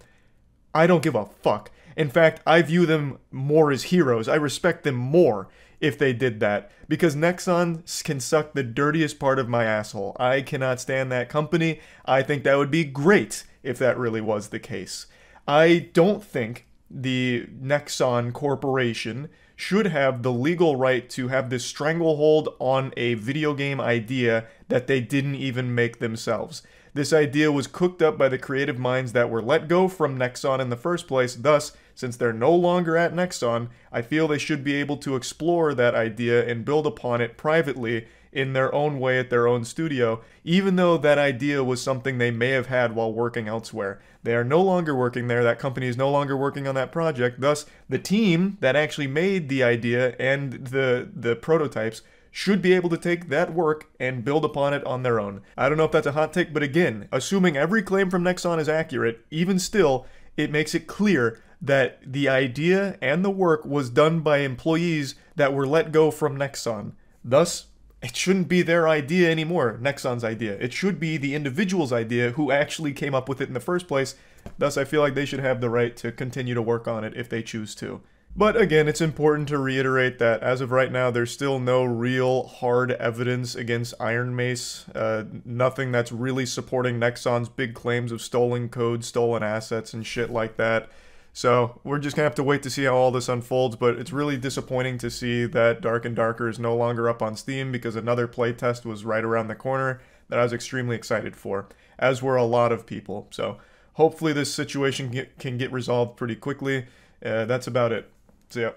I don't give a fuck. In fact, I view them more as heroes. I respect them more if they did that, because Nexon can suck the dirtiest part of my asshole. I cannot stand that company. I think that would be great if that really was the case. I don't think the Nexon Corporation should have the legal right to have this stranglehold on a video game idea that they didn't even make themselves. This idea was cooked up by the creative minds that were let go from Nexon in the first place. Thus, since they're no longer at Nexon, I feel they should be able to explore that idea and build upon it privately in their own way at their own studio, even though that idea was something they may have had while working elsewhere. They are no longer working there, that company is no longer working on that project, thus the team that actually made the idea and the prototypes should be able to take that work and build upon it on their own. I don't know if that's a hot take, but again, assuming every claim from Nexon is accurate, even still, it makes it clear that the idea and the work was done by employees that were let go from Nexon. Thus, it shouldn't be their idea anymore, Nexon's idea. It should be the individual's idea who actually came up with it in the first place. Thus, I feel like they should have the right to continue to work on it if they choose to. But again, it's important to reiterate that as of right now, there's still no real hard evidence against Iron Mace. Nothing that's really supporting Nexon's big claims of stolen code, stolen assets, and shit like that. So we're just gonna have to wait to see how all this unfolds, but it's really disappointing to see that Dark and Darker is no longer up on Steam, because another playtest was right around the corner that I was extremely excited for, as were a lot of people. So hopefully this situation can get resolved pretty quickly. That's about it. So yeah.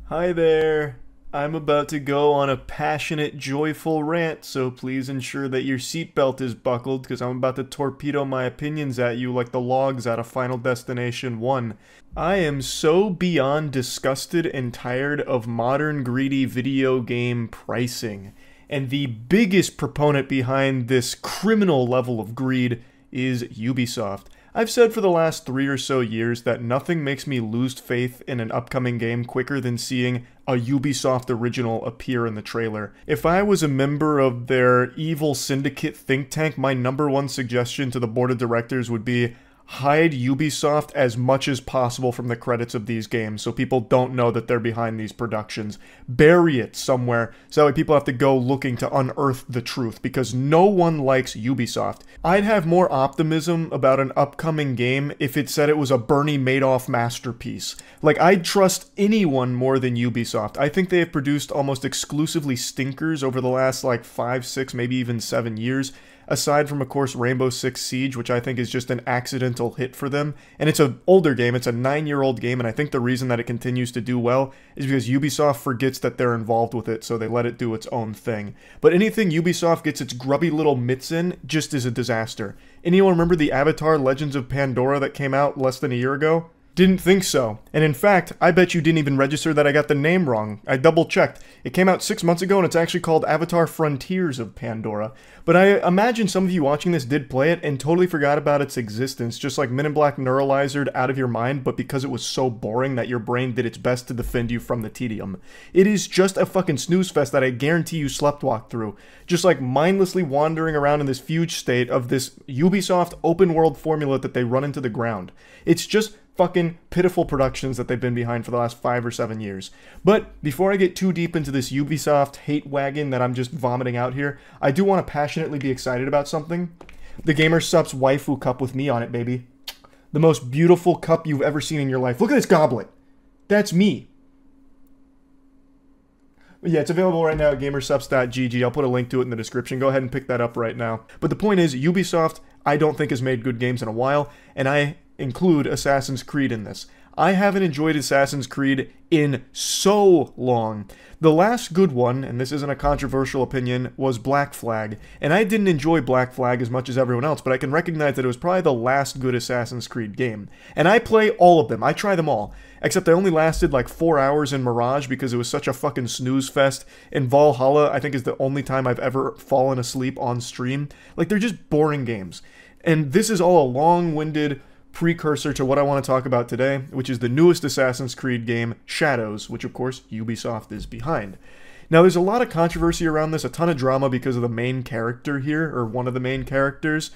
Hi there. I'm about to go on a passionate, joyful rant, so please ensure that your seatbelt is buckled, because I'm about to torpedo my opinions at you like the logs out of Final Destination 1. I am so beyond disgusted and tired of modern greedy video game pricing, and the biggest proponent behind this criminal level of greed is Ubisoft. I've said for the last 3 or so years that nothing makes me lose faith in an upcoming game quicker than seeing a Ubisoft original appear in the trailer. If I was a member of their evil syndicate think tank, my #1 suggestion to the board of directors would be hide Ubisoft as much as possible from the credits of these games so people don't know that they're behind these productions. Bury it somewhere so that way people have to go looking to unearth the truth, because no one likes Ubisoft. I'd have more optimism about an upcoming game if it said it was a Bernie Madoff masterpiece. Like, I'd trust anyone more than Ubisoft. I think they have produced almost exclusively stinkers over the last like 5, 6, maybe even 7 years. Aside from, of course, Rainbow Six Siege, which I think is just an accidental hit for them. And it's an older game, it's a 9-year-old game, and I think the reason that it continues to do well is because Ubisoft forgets that they're involved with it, so they let it do its own thing. But anything Ubisoft gets its grubby little mitts in just is a disaster. Anyone remember the Avatar Legends of Pandora that came out less than a year ago? Didn't think so. And in fact, I bet you didn't even register that I got the name wrong. I double checked. It came out 6 months ago and it's actually called Avatar Frontiers of Pandora. But I imagine some of you watching this did play it and totally forgot about its existence, just like Men in Black Neuralizered out of your mind, but because it was so boring that your brain did its best to defend you from the tedium. It is just a fucking snooze fest that I guarantee you sleptwalk through. Just like mindlessly wandering around in this fugue state of this Ubisoft open world formula that they run into the ground. It's just fucking pitiful productions that they've been behind for the last 5 or 7 years. But before I get too deep into this Ubisoft hate wagon that I'm just vomiting out here, I do want to passionately be excited about something. The Gamer Supps Waifu Cup with me on it, baby. The most beautiful cup you've ever seen in your life. Look at this goblet. That's me. Yeah, it's available right now at gamersupps.gg. I'll put a link to it in the description. Go ahead and pick that up right now. But the point is, Ubisoft, I don't think has made good games in a while, and I include Assassin's Creed in this. I haven't enjoyed Assassin's Creed in so long. The last good one, and this isn't a controversial opinion, was Black Flag. And I didn't enjoy Black Flag as much as everyone else, but I can recognize that it was probably the last good Assassin's Creed game. And I play all of them. I try them all. Except I only lasted like 4 hours in Mirage because it was such a fucking snooze fest. And Valhalla, I think, is the only time I've ever fallen asleep on stream. Like, they're just boring games. And this is all a long-winded precursor to what I want to talk about today, which is the newest Assassin's Creed game, Shadows, which of course Ubisoft is behind. Now there's a lot of controversy around this, a ton of drama because of the main character here, or one of the main characters.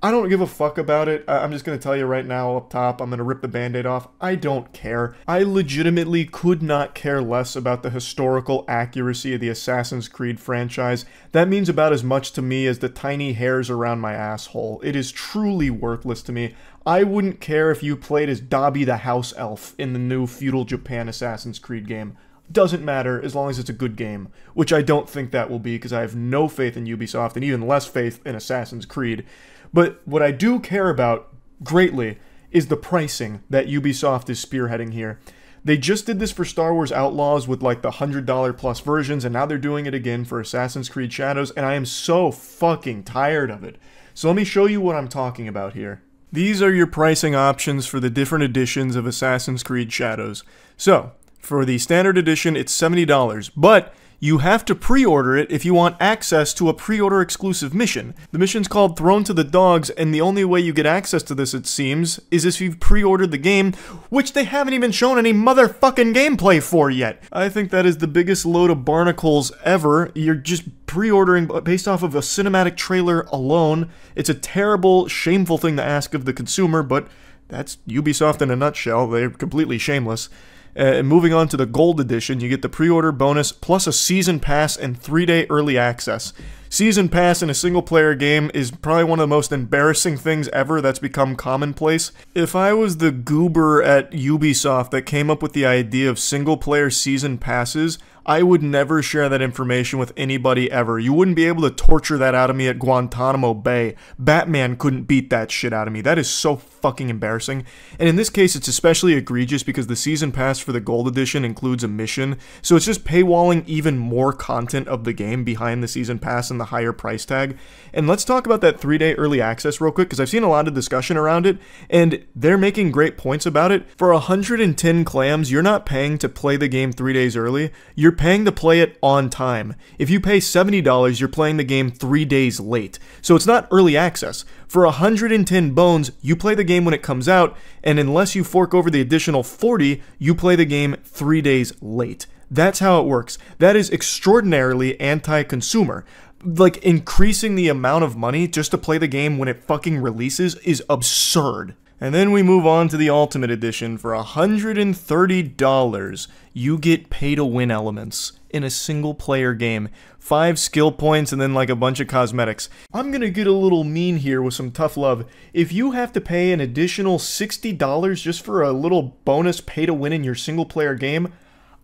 I don't give a fuck about it. I'm just going to tell you right now up top, I'm going to rip the band-aid off. I don't care. I legitimately could not care less about the historical accuracy of the Assassin's Creed franchise. That means about as much to me as the tiny hairs around my asshole. It is truly worthless to me. I wouldn't care if you played as Dabi the House Elf in the new Feudal Japan Assassin's Creed game. Doesn't matter as long as it's a good game, which I don't think that will be because I have no faith in Ubisoft and even less faith in Assassin's Creed. But what I do care about greatly is the pricing that Ubisoft is spearheading here. They just did this for Star Wars Outlaws with like the $100 plus versions, and now they're doing it again for Assassin's Creed Shadows, and I am so fucking tired of it. So let me show you what I'm talking about here. These are your pricing options for the different editions of Assassin's Creed Shadows. So, for the standard edition, it's $70, but you have to pre-order it if you want access to a pre-order exclusive mission. The mission's called Thrown to the Dogs, and the only way you get access to this, it seems, is if you've pre-ordered the game, which they haven't even shown any motherfucking gameplay for yet. I think that is the biggest load of barnacles ever. You're just pre-ordering based off of a cinematic trailer alone. It's a terrible, shameful thing to ask of the consumer, but that's Ubisoft in a nutshell. They're completely shameless. Moving on to the Gold Edition, you get the pre-order bonus plus a Season Pass and 3-day early access. Season Pass in a single-player game is probably one of the most embarrassing things ever that's become commonplace. If I was the goober at Ubisoft that came up with the idea of single-player Season Passes, I would never share that information with anybody ever. You wouldn't be able to torture that out of me at Guantanamo Bay. Batman couldn't beat that shit out of me. That is so fucking embarrassing. And in this case, it's especially egregious because the Season Pass for the Gold Edition includes a mission, so it's just paywalling even more content of the game behind the Season Pass and the higher price tag. And let's talk about that 3-day early access real quick, because I've seen a lot of discussion around it, and they're making great points about it. For 110 clams, you're not paying to play the game 3 days early. You're paying to play it on time. If you pay $70, you're playing the game 3 days late. So it's not early access. For 110 bones, you play the game when it comes out, and unless you fork over the additional 40, you play the game 3 days late. That's how it works. That is extraordinarily anti-consumer. Like, increasing the amount of money just to play the game when it fucking releases is absurd. And then we move on to the Ultimate Edition. For $130, you get pay-to-win elements in a single-player game. 5 skill points and then like a bunch of cosmetics. I'm gonna get a little mean here with some tough love. If you have to pay an additional $60 just for a little bonus pay-to-win in your single-player game,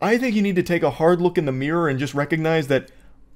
I think you need to take a hard look in the mirror and just recognize that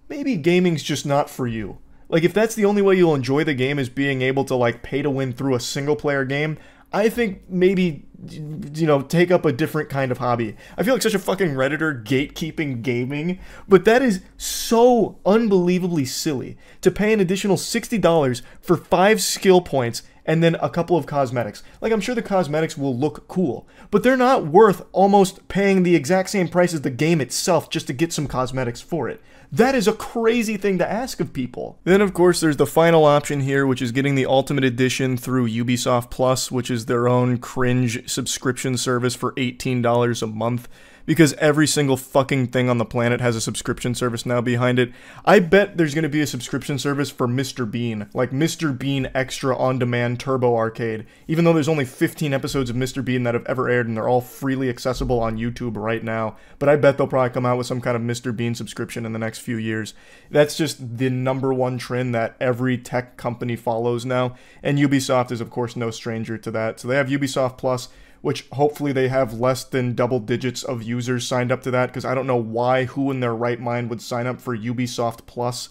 maybe gaming's just not for you. Like, if that's the only way you'll enjoy the game is being able to, like, pay to win through a single-player game, I think maybe, you know, take up a different kind of hobby. I feel like such a fucking Redditor gatekeeping gaming, but that is so unbelievably silly. To pay an additional $60 for 5 skill points and then a couple of cosmetics. Like, I'm sure the cosmetics will look cool, but they're not worth almost paying the exact same price as the game itself just to get some cosmetics for it. That is a crazy thing to ask of people. Then, of course, there's the final option here, which is getting the Ultimate Edition through Ubisoft Plus, which is their own cringe subscription service for $18 a month. Because every single fucking thing on the planet has a subscription service now behind it. I bet there's going to be a subscription service for Mr. Bean. Like Mr. Bean Extra On-Demand Turbo Arcade. Even though there's only 15 episodes of Mr. Bean that have ever aired and they're all freely accessible on YouTube right now. But I bet they'll probably come out with some kind of Mr. Bean subscription in the next few years. That's just the #1 trend that every tech company follows now. And Ubisoft is, of course, no stranger to that. So they have Ubisoft Plus, which hopefully they have less than double digits of users signed up to that, because I don't know why, who in their right mind would sign up for Ubisoft Plus.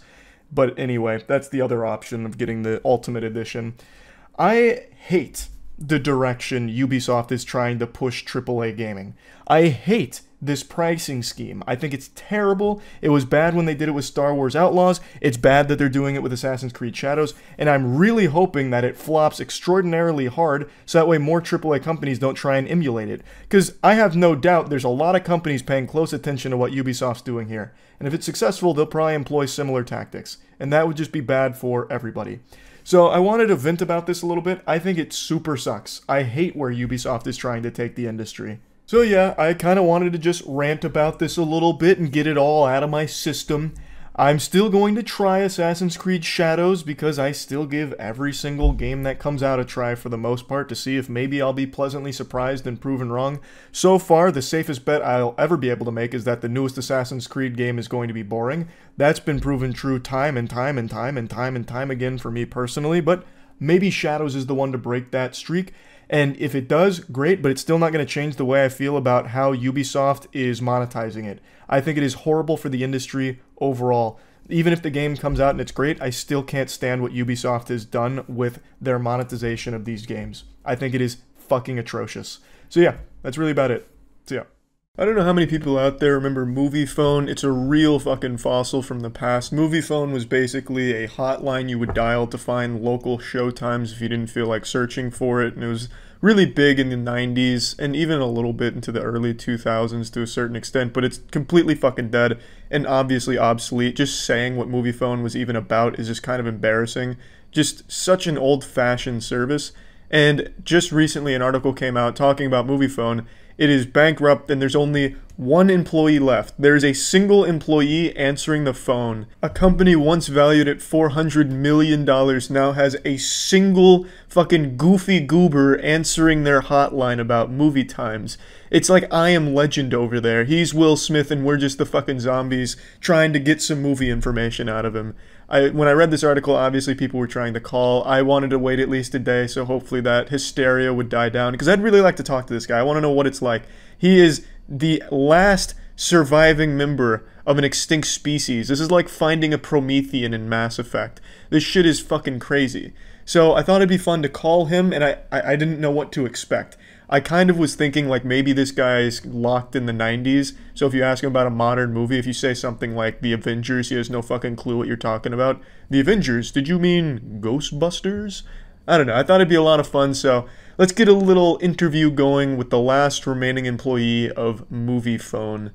But anyway, that's the other option of getting the Ultimate Edition. I hate the direction Ubisoft is trying to push AAA gaming. I hate this pricing scheme. I think it's terrible. It was bad when they did it with Star Wars Outlaws. It's bad that they're doing it with Assassin's Creed Shadows. And I'm really hoping that it flops extraordinarily hard so that way more AAA companies don't try and emulate it. Because I have no doubt there's a lot of companies paying close attention to what Ubisoft's doing here. And if it's successful, they'll probably employ similar tactics. And that would just be bad for everybody. So I wanted to vent about this a little bit. I think it super sucks. I hate where Ubisoft is trying to take the industry. So yeah, I kind of wanted to just rant about this a little bit and get it all out of my system. I'm still going to try Assassin's Creed Shadows because I still give every single game that comes out a try for the most part to see if maybe I'll be pleasantly surprised and proven wrong. So far, the safest bet I'll ever be able to make is that the newest Assassin's Creed game is going to be boring. That's been proven true time and time and time and time and time again for me personally, but maybe Shadows is the one to break that streak. And if it does, great, but it's still not going to change the way I feel about how Ubisoft is monetizing it. I think it is horrible for the industry overall. Even if the game comes out and it's great, I still can't stand what Ubisoft has done with their monetization of these games. I think it is fucking atrocious. So yeah, that's really about it. So yeah. I don't know how many people out there remember Moviefone. It's a real fucking fossil from the past. Moviefone was basically a hotline you would dial to find local showtimes if you didn't feel like searching for it, and it was really big in the 90s and even a little bit into the early 2000s to a certain extent, but it's completely fucking dead and obviously obsolete. Just saying what Moviefone was even about is just kind of embarrassing. Just such an old-fashioned service. And just recently an article came out talking about Moviefone. It is bankrupt and there's only one employee left. There is a single employee answering the phone. A company once valued at $400 million now has a single fucking goofy goober answering their hotline about movie times. It's like I Am Legend over there. He's Will Smith and we're just the fucking zombies trying to get some movie information out of him. When I read this article, obviously people were trying to call. I wanted to wait at least a day, so hopefully that hysteria would die down. Because I'd really like to talk to this guy. I want to know what it's like. He is the last surviving member of an extinct species. This is like finding a Promethean in Mass Effect. This shit is fucking crazy. So I thought it'd be fun to call him, and I didn't know what to expect. I kind of was thinking like maybe this guy's locked in the 90s, so if you ask him about a modern movie, if you say something like The Avengers, he has no fucking clue what you're talking about. The Avengers? Did you mean Ghostbusters? I don't know, I thought it'd be a lot of fun, so let's get a little interview going with the last remaining employee of Moviefone.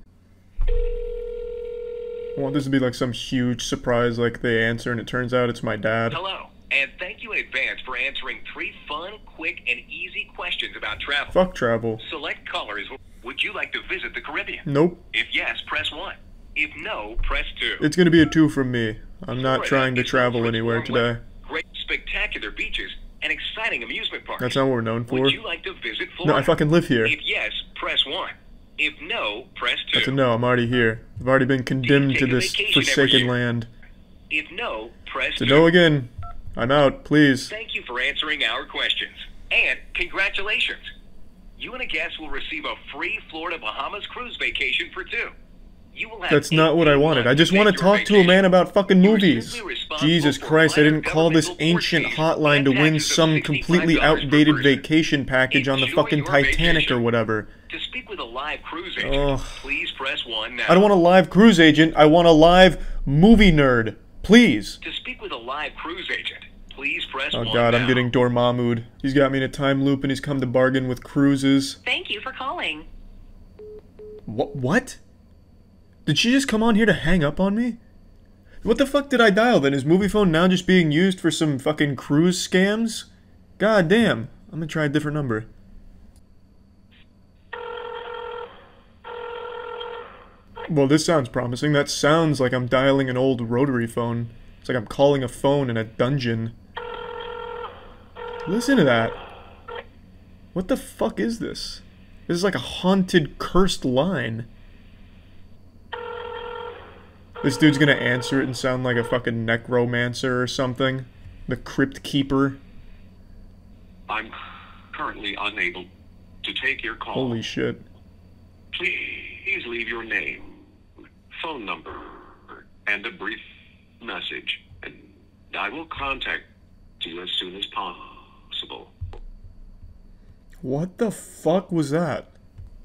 I want this to be like some huge surprise, like they answer and it turns out it's my dad. Hello, and thank you in advance for answering 3 fun, quick, and easy questions about travel. Fuck travel. Select colors. Would you like to visit the Caribbean? Nope. If yes, press 1. If no, press 2. It's gonna be a 2 from me. I'm not trying to travel anywhere today. Great, spectacular beaches and exciting amusement parks. That's not what we're known for. Would you like to visit Florida? No, I fucking live here. If yes, press 1. If no, press 2. That's a no, I'm already here. I've already been condemned to this forsaken land. If no, press 2. So no again. I'm out, please. Thank you for answering our questions. And congratulations. You and a guest will receive a free Florida Bahamas cruise vacation for 2. You will have That's not what I wanted. I just want to talk to a man about fucking movies. Jesus Christ, I didn't call this ancient hotline to win some completely outdated vacation package on the fucking Titanic or whatever. To speak with a live cruise agent, please press 1 now. I don't want a live cruise agent. I want a live movie nerd. Please. To speak with a live cruise agent, please press 1 Oh god, now. I'm getting Dormammu'd. He's got me in a time loop and he's come to bargain with cruises. Thank you for calling. What? Did she just come on here to hang up on me? What the fuck did I dial then? Is movie phone now just being used for some fucking cruise scams? God damn. I'm gonna try a different number. Well, this sounds promising. That sounds like I'm dialing an old rotary phone. It's like I'm calling a phone in a dungeon. Listen to that. What the fuck is this? This is like a haunted, cursed line. This dude's gonna answer it and sound like a fucking necromancer or something. The Crypt Keeper. I'm currently unable to take your call. Holy shit. Please leave your name, phone number, and a brief message, and I will contact you as soon as possible. What the fuck was that?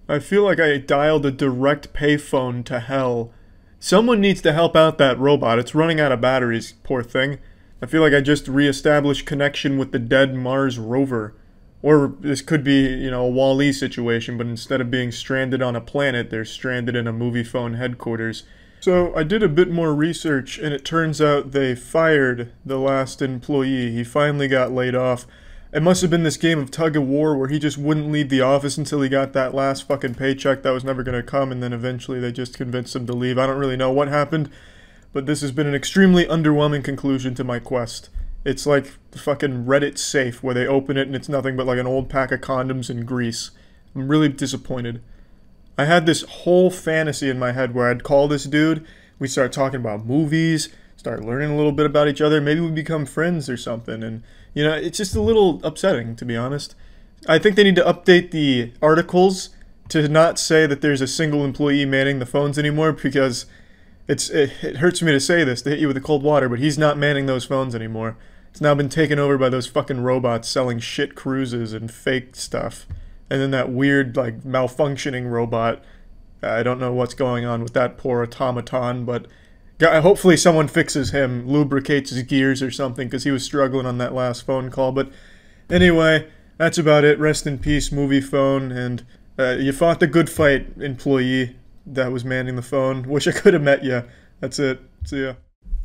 I feel like I dialed a direct payphone to hell. Someone needs to help out that robot. It's running out of batteries, poor thing. I feel like I just re-established connection with the dead Mars rover. Or this could be, you know, a Wall-E situation, but instead of being stranded on a planet, they're stranded in a movie phone headquarters. So I did a bit more research, and it turns out they fired the last employee. He finally got laid off. It must have been this game of tug-of-war where he just wouldn't leave the office until he got that last fucking paycheck that was never going to come, and then eventually they just convinced him to leave. I don't really know what happened, but this has been an extremely underwhelming conclusion to my quest. It's like the fucking Reddit safe where they open it and it's nothing but like an old pack of condoms and grease. I'm really disappointed. I had this whole fantasy in my head where I'd call this dude, we'd start talking about movies, start learning a little bit about each other, maybe we become friends or something, and you know, it's just a little upsetting, to be honest. I think they need to update the articles to not say that there's a single employee manning the phones anymore, because it hurts me to say this, to hit you with the cold water, but he's not manning those phones anymore. It's now been taken over by those fucking robots selling shit cruises and fake stuff. And then that weird, like, malfunctioning robot. I don't know what's going on with that poor automaton, but hopefully someone fixes him, lubricates his gears or something, because he was struggling on that last phone call. But anyway, that's about it. Rest in peace, movie phone, and you fought the good fight, employee that was manning the phone. Wish I could have met you. That's it. See ya.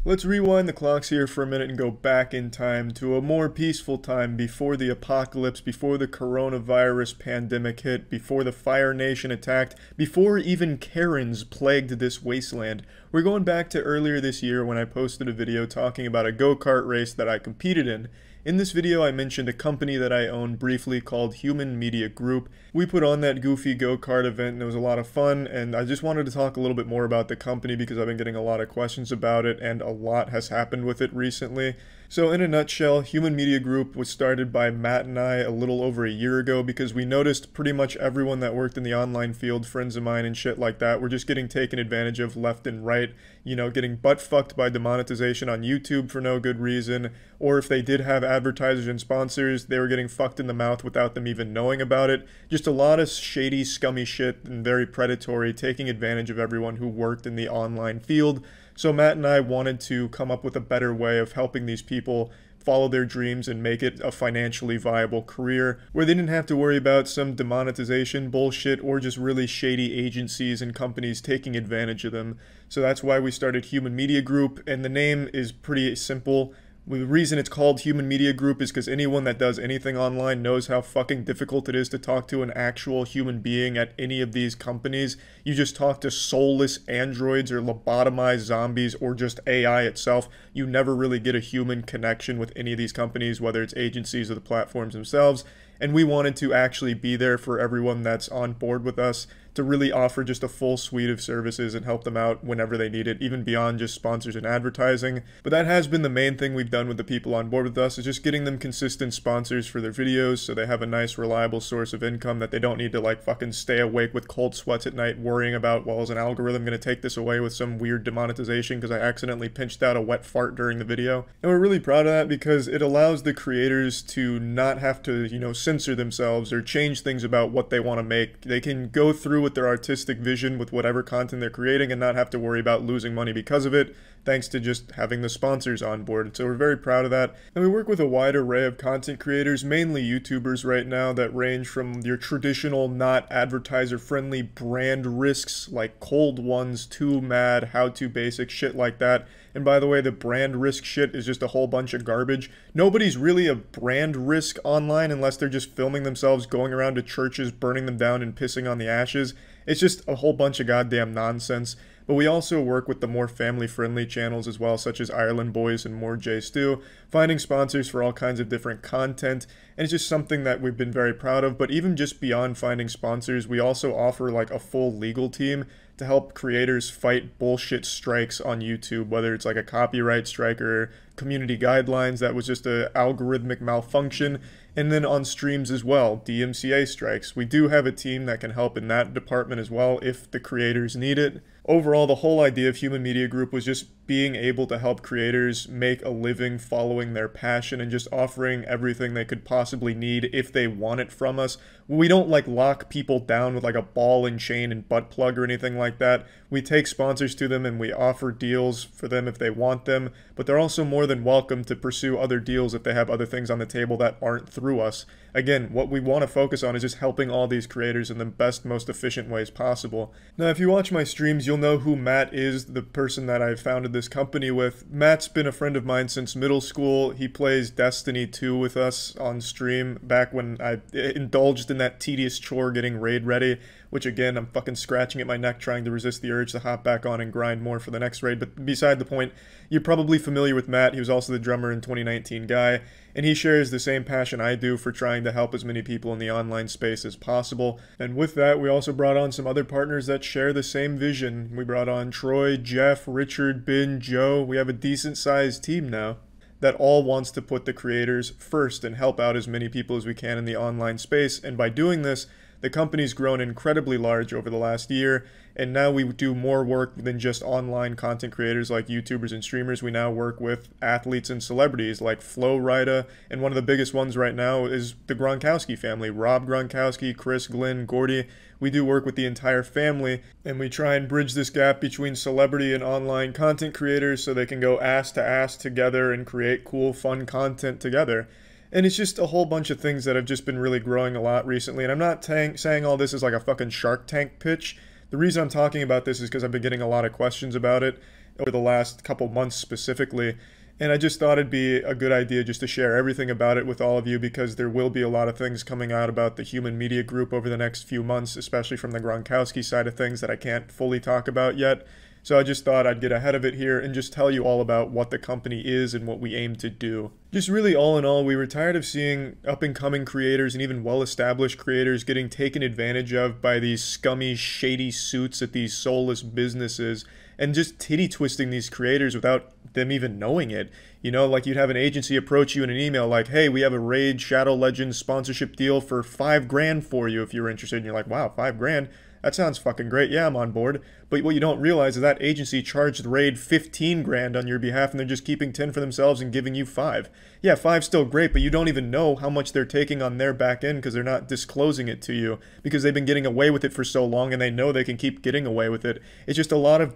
Let's rewind the clocks here for a minute and go back in time to a more peaceful time before the apocalypse, before the coronavirus pandemic hit, before the Fire Nation attacked, before even Karens plagued this wasteland. We're going back to earlier this year when I posted a video talking about a go-kart race that I competed in. In this video, I mentioned a company that I own briefly called Human Media Group. We put on that goofy go-kart event and it was a lot of fun, and I just wanted to talk a little bit more about the company because I've been getting a lot of questions about it and a lot has happened with it recently. So in a nutshell, Human Media Group was started by Matt and I a little over a year ago because we noticed pretty much everyone that worked in the online field, friends of mine and shit like that, were just getting taken advantage of left and right, you know, getting butt-fucked by demonetization on YouTube for no good reason, or if they did have advertisers and sponsors, they were getting fucked in the mouth without them even knowing about it. Just a lot of shady, scummy shit and very predatory, taking advantage of everyone who worked in the online field. So Matt and I wanted to come up with a better way of helping these people follow their dreams and make it a financially viable career where they didn't have to worry about some demonetization bullshit or just really shady agencies and companies taking advantage of them. So that's why we started Human Media Group, and the name is pretty simple. The reason it's called Human Media Group is because anyone that does anything online knows how fucking difficult it is to talk to an actual human being at any of these companies. You just talk to soulless androids or lobotomized zombies or just AI itself. You never really get a human connection with any of these companies, whether it's agencies or the platforms themselves. And we wanted to actually be there for everyone that's on board with us to really offer just a full suite of services and help them out whenever they need it, even beyond just sponsors and advertising. But that has been the main thing we've done with the people on board with us, is just getting them consistent sponsors for their videos so they have a nice, reliable source of income that they don't need to like fucking stay awake with cold sweats at night worrying about, well, is an algorithm going to take this away with some weird demonetization because I accidentally pinched out a wet fart during the video? And we're really proud of that because it allows the creators to not have to, you know, censor themselves or change things about what they want to make. They can go through with their artistic vision with whatever content they're creating and not have to worry about losing money because of it, thanks to just having the sponsors on board. So we're very proud of that. And we work with a wide array of content creators, mainly YouTubers right now, that range from your traditional, not advertiser-friendly brand risks like Cold Ones, Too Mad, How To Basic, shit like that. And by the way, the brand risk shit is just a whole bunch of garbage. Nobody's really a brand risk online unless they're just filming themselves going around to churches, burning them down and pissing on the ashes. It's just a whole bunch of goddamn nonsense. But we also work with the more family-friendly channels as well, such as Ireland Boys and More J Stew, finding sponsors for all kinds of different content, and it's just something that we've been very proud of. But even just beyond finding sponsors, we also offer like a full legal team to help creators fight bullshit strikes on YouTube, whether it's like a copyright strike or community guidelines that was just a algorithmic malfunction, and then on streams as well, DMCA strikes. We do have a team that can help in that department as well if the creators need it. Overall, the whole idea of Human Media Group was just being able to help creators make a living following their passion and just offering everything they could possibly need if they want it from us. We don't like lock people down with like a ball and chain and butt plug or anything like that. We take sponsors to them and we offer deals for them if they want them, but they're also more than welcome to pursue other deals if they have other things on the table that aren't through us. Again, what we want to focus on is just helping all these creators in the best, most efficient ways possible. Now, if you watch my streams, you'll know who Matt is, the person that I founded this company with. Matt's been a friend of mine since middle school. He plays Destiny 2 with us on stream back when I indulged in that tedious chore getting raid ready, which again, I'm fucking scratching at my neck trying to resist the urge to hop back on and grind more for the next raid. But beside the point, you're probably familiar with Matt. He was also the drummer in 2019 Guy, and he shares the same passion I do for trying to help as many people in the online space as possible. And with that, we also brought on some other partners that share the same vision. We brought on Troy, Jeff, Richard, Ben, Joe. We have a decent sized team now that all wants to put the creators first and help out as many people as we can in the online space. And by doing this, the company's grown incredibly large over the last year, and now we do more work than just online content creators like YouTubers and streamers. We now work with athletes and celebrities like Flo Rida, and one of the biggest ones right now is the Gronkowski family, Rob Gronkowski, Chris, Glenn, Gordy. We do work with the entire family, and we try and bridge this gap between celebrity and online content creators so they can go ass to ass together and create cool, fun content together. And it's just a whole bunch of things that have just been really growing a lot recently. And I'm not saying all this is like a fucking Shark Tank pitch. The reason I'm talking about this is because I've been getting a lot of questions about it over the last couple months specifically. And I just thought it'd be a good idea just to share everything about it with all of you, because there will be a lot of things coming out about the Human Media Group over the next few months, especially from the Gronkowski side of things that I can't fully talk about yet. So I just thought I'd get ahead of it here and just tell you all about what the company is and what we aim to do. Just really all in all, we were tired of seeing up-and-coming creators and even well-established creators getting taken advantage of by these scummy, shady suits at these soulless businesses and just titty-twisting these creators without them even knowing it. You know, like you'd have an agency approach you in an email like, hey, we have a Raid Shadow Legends sponsorship deal for $5 grand for you if you're interested. And you're like, wow, $5 grand? That sounds fucking great. Yeah, I'm on board. But what you don't realize is that agency charged the Raid 15 grand on your behalf, and they're just keeping 10 for themselves and giving you 5. Yeah, 5's still great, but you don't even know how much they're taking on their back end because they're not disclosing it to you because they've been getting away with it for so long and they know they can keep getting away with it. It's just a lot of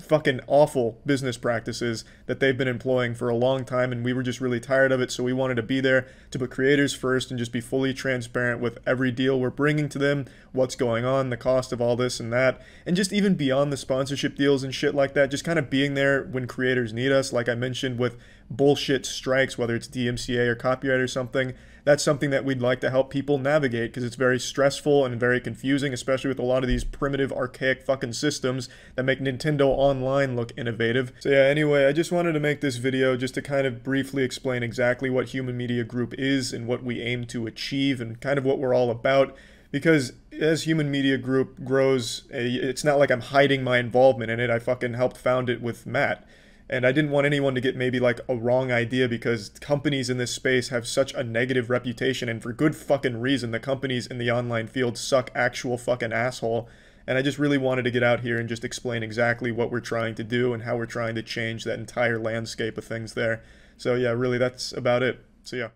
fucking awful business practices that they've been employing for a long time, and we were just really tired of it, so we wanted to be there to put creators first and just be fully transparent with every deal we're bringing to them, what's going on, the cost of all this and that, and just even beyond the sponsorship deals and shit like that, just kind of being there when creators need us, like I mentioned with bullshit strikes, whether it's DMCA or copyright or something. That's something that we'd like to help people navigate, because it's very stressful and very confusing, especially with a lot of these primitive, archaic fucking systems that make Nintendo Online look innovative. So yeah, anyway, I just wanted to make this video just to kind of briefly explain exactly what Human Media Group is and what we aim to achieve and kind of what we're all about. Because as Human Media Group grows, it's not like I'm hiding my involvement in it. I fucking helped found it with Matt. And I didn't want anyone to get maybe like a wrong idea, because companies in this space have such a negative reputation, and for good fucking reason. The companies in the online field suck actual fucking asshole. And I just really wanted to get out here and just explain exactly what we're trying to do and how we're trying to change that entire landscape of things there. So yeah, really that's about it. So yeah.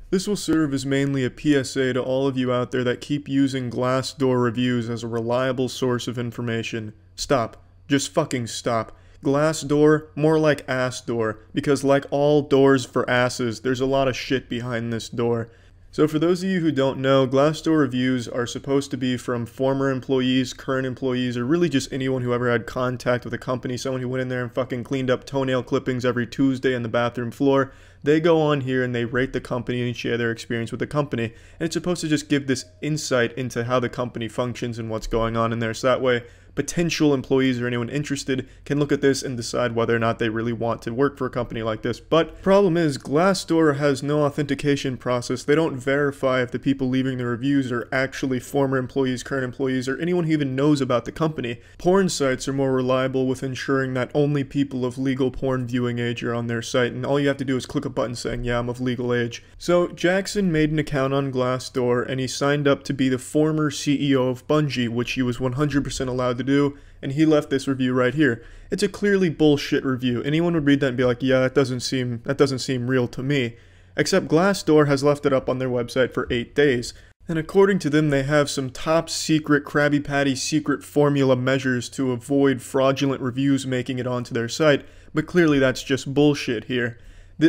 This will serve as mainly a PSA to all of you out there that keep using Glassdoor reviews as a reliable source of information. Stop. Just fucking stop. Glassdoor, more like ass door, because like all doors for asses, there's a lot of shit behind this door. So for those of you who don't know, Glassdoor reviews are supposed to be from former employees, current employees, or really just anyone who ever had contact with a company, someone who went in there and fucking cleaned up toenail clippings every Tuesday on the bathroom floor. They go on here and they rate the company and share their experience with the company. And it's supposed to just give this insight into how the company functions and what's going on in there, so that way potential employees or anyone interested can look at this and decide whether or not they really want to work for a company like this. But the problem is, Glassdoor has no authentication process. They don't verify if the people leaving the reviews are actually former employees, current employees, or anyone who even knows about the company. Porn sites are more reliable with ensuring that only people of legal porn viewing age are on their site, and all you have to do is click a button saying, yeah, I'm of legal age. So Jackson made an account on Glassdoor, and he signed up to be the former CEO of Bungie, which he was 100% allowed to do, and he left this review right here. It's a clearly bullshit review. Anyone would read that and be like, yeah, that doesn't seem real to me. Except Glassdoor has left it up on their website for 8 days. And according to them, they have some top secret, Krabby Patty secret formula measures to avoid fraudulent reviews making it onto their site, but clearly that's just bullshit here.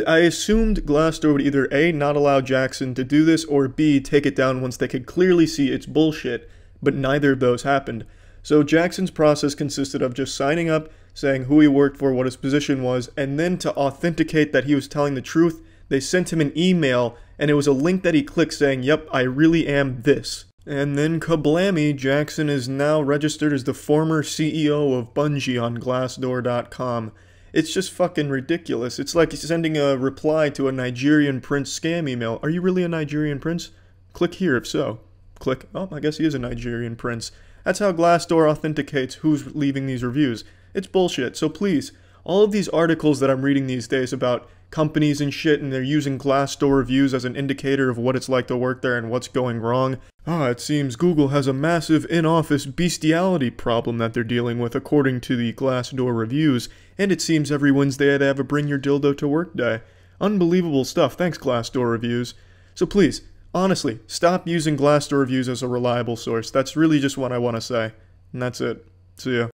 I assumed Glassdoor would either A, not allow Jackson to do this, or B, take it down once they could clearly see it's bullshit, but neither of those happened. So Jackson's process consisted of just signing up, saying who he worked for, what his position was, and then to authenticate that he was telling the truth, they sent him an email, and it was a link that he clicked saying, yep, I really am this. And then kablammy, Jackson is now registered as the former CEO of Bungie on Glassdoor.com. It's just fucking ridiculous. It's like sending a reply to a Nigerian prince scam email. Are you really a Nigerian prince? Click here if so. Click, oh, I guess he is a Nigerian prince. That's how Glassdoor authenticates who's leaving these reviews. It's bullshit, so please, all of these articles that I'm reading these days about companies and shit, and they're using Glassdoor reviews as an indicator of what it's like to work there and what's going wrong. It seems Google has a massive in-office bestiality problem that they're dealing with according to the Glassdoor reviews, and it seems every Wednesday they have a Bring Your Dildo to Work day. Unbelievable stuff, thanks Glassdoor reviews. So please, honestly, stop using Glassdoor reviews as a reliable source. That's really just what I want to say. And that's it. See ya.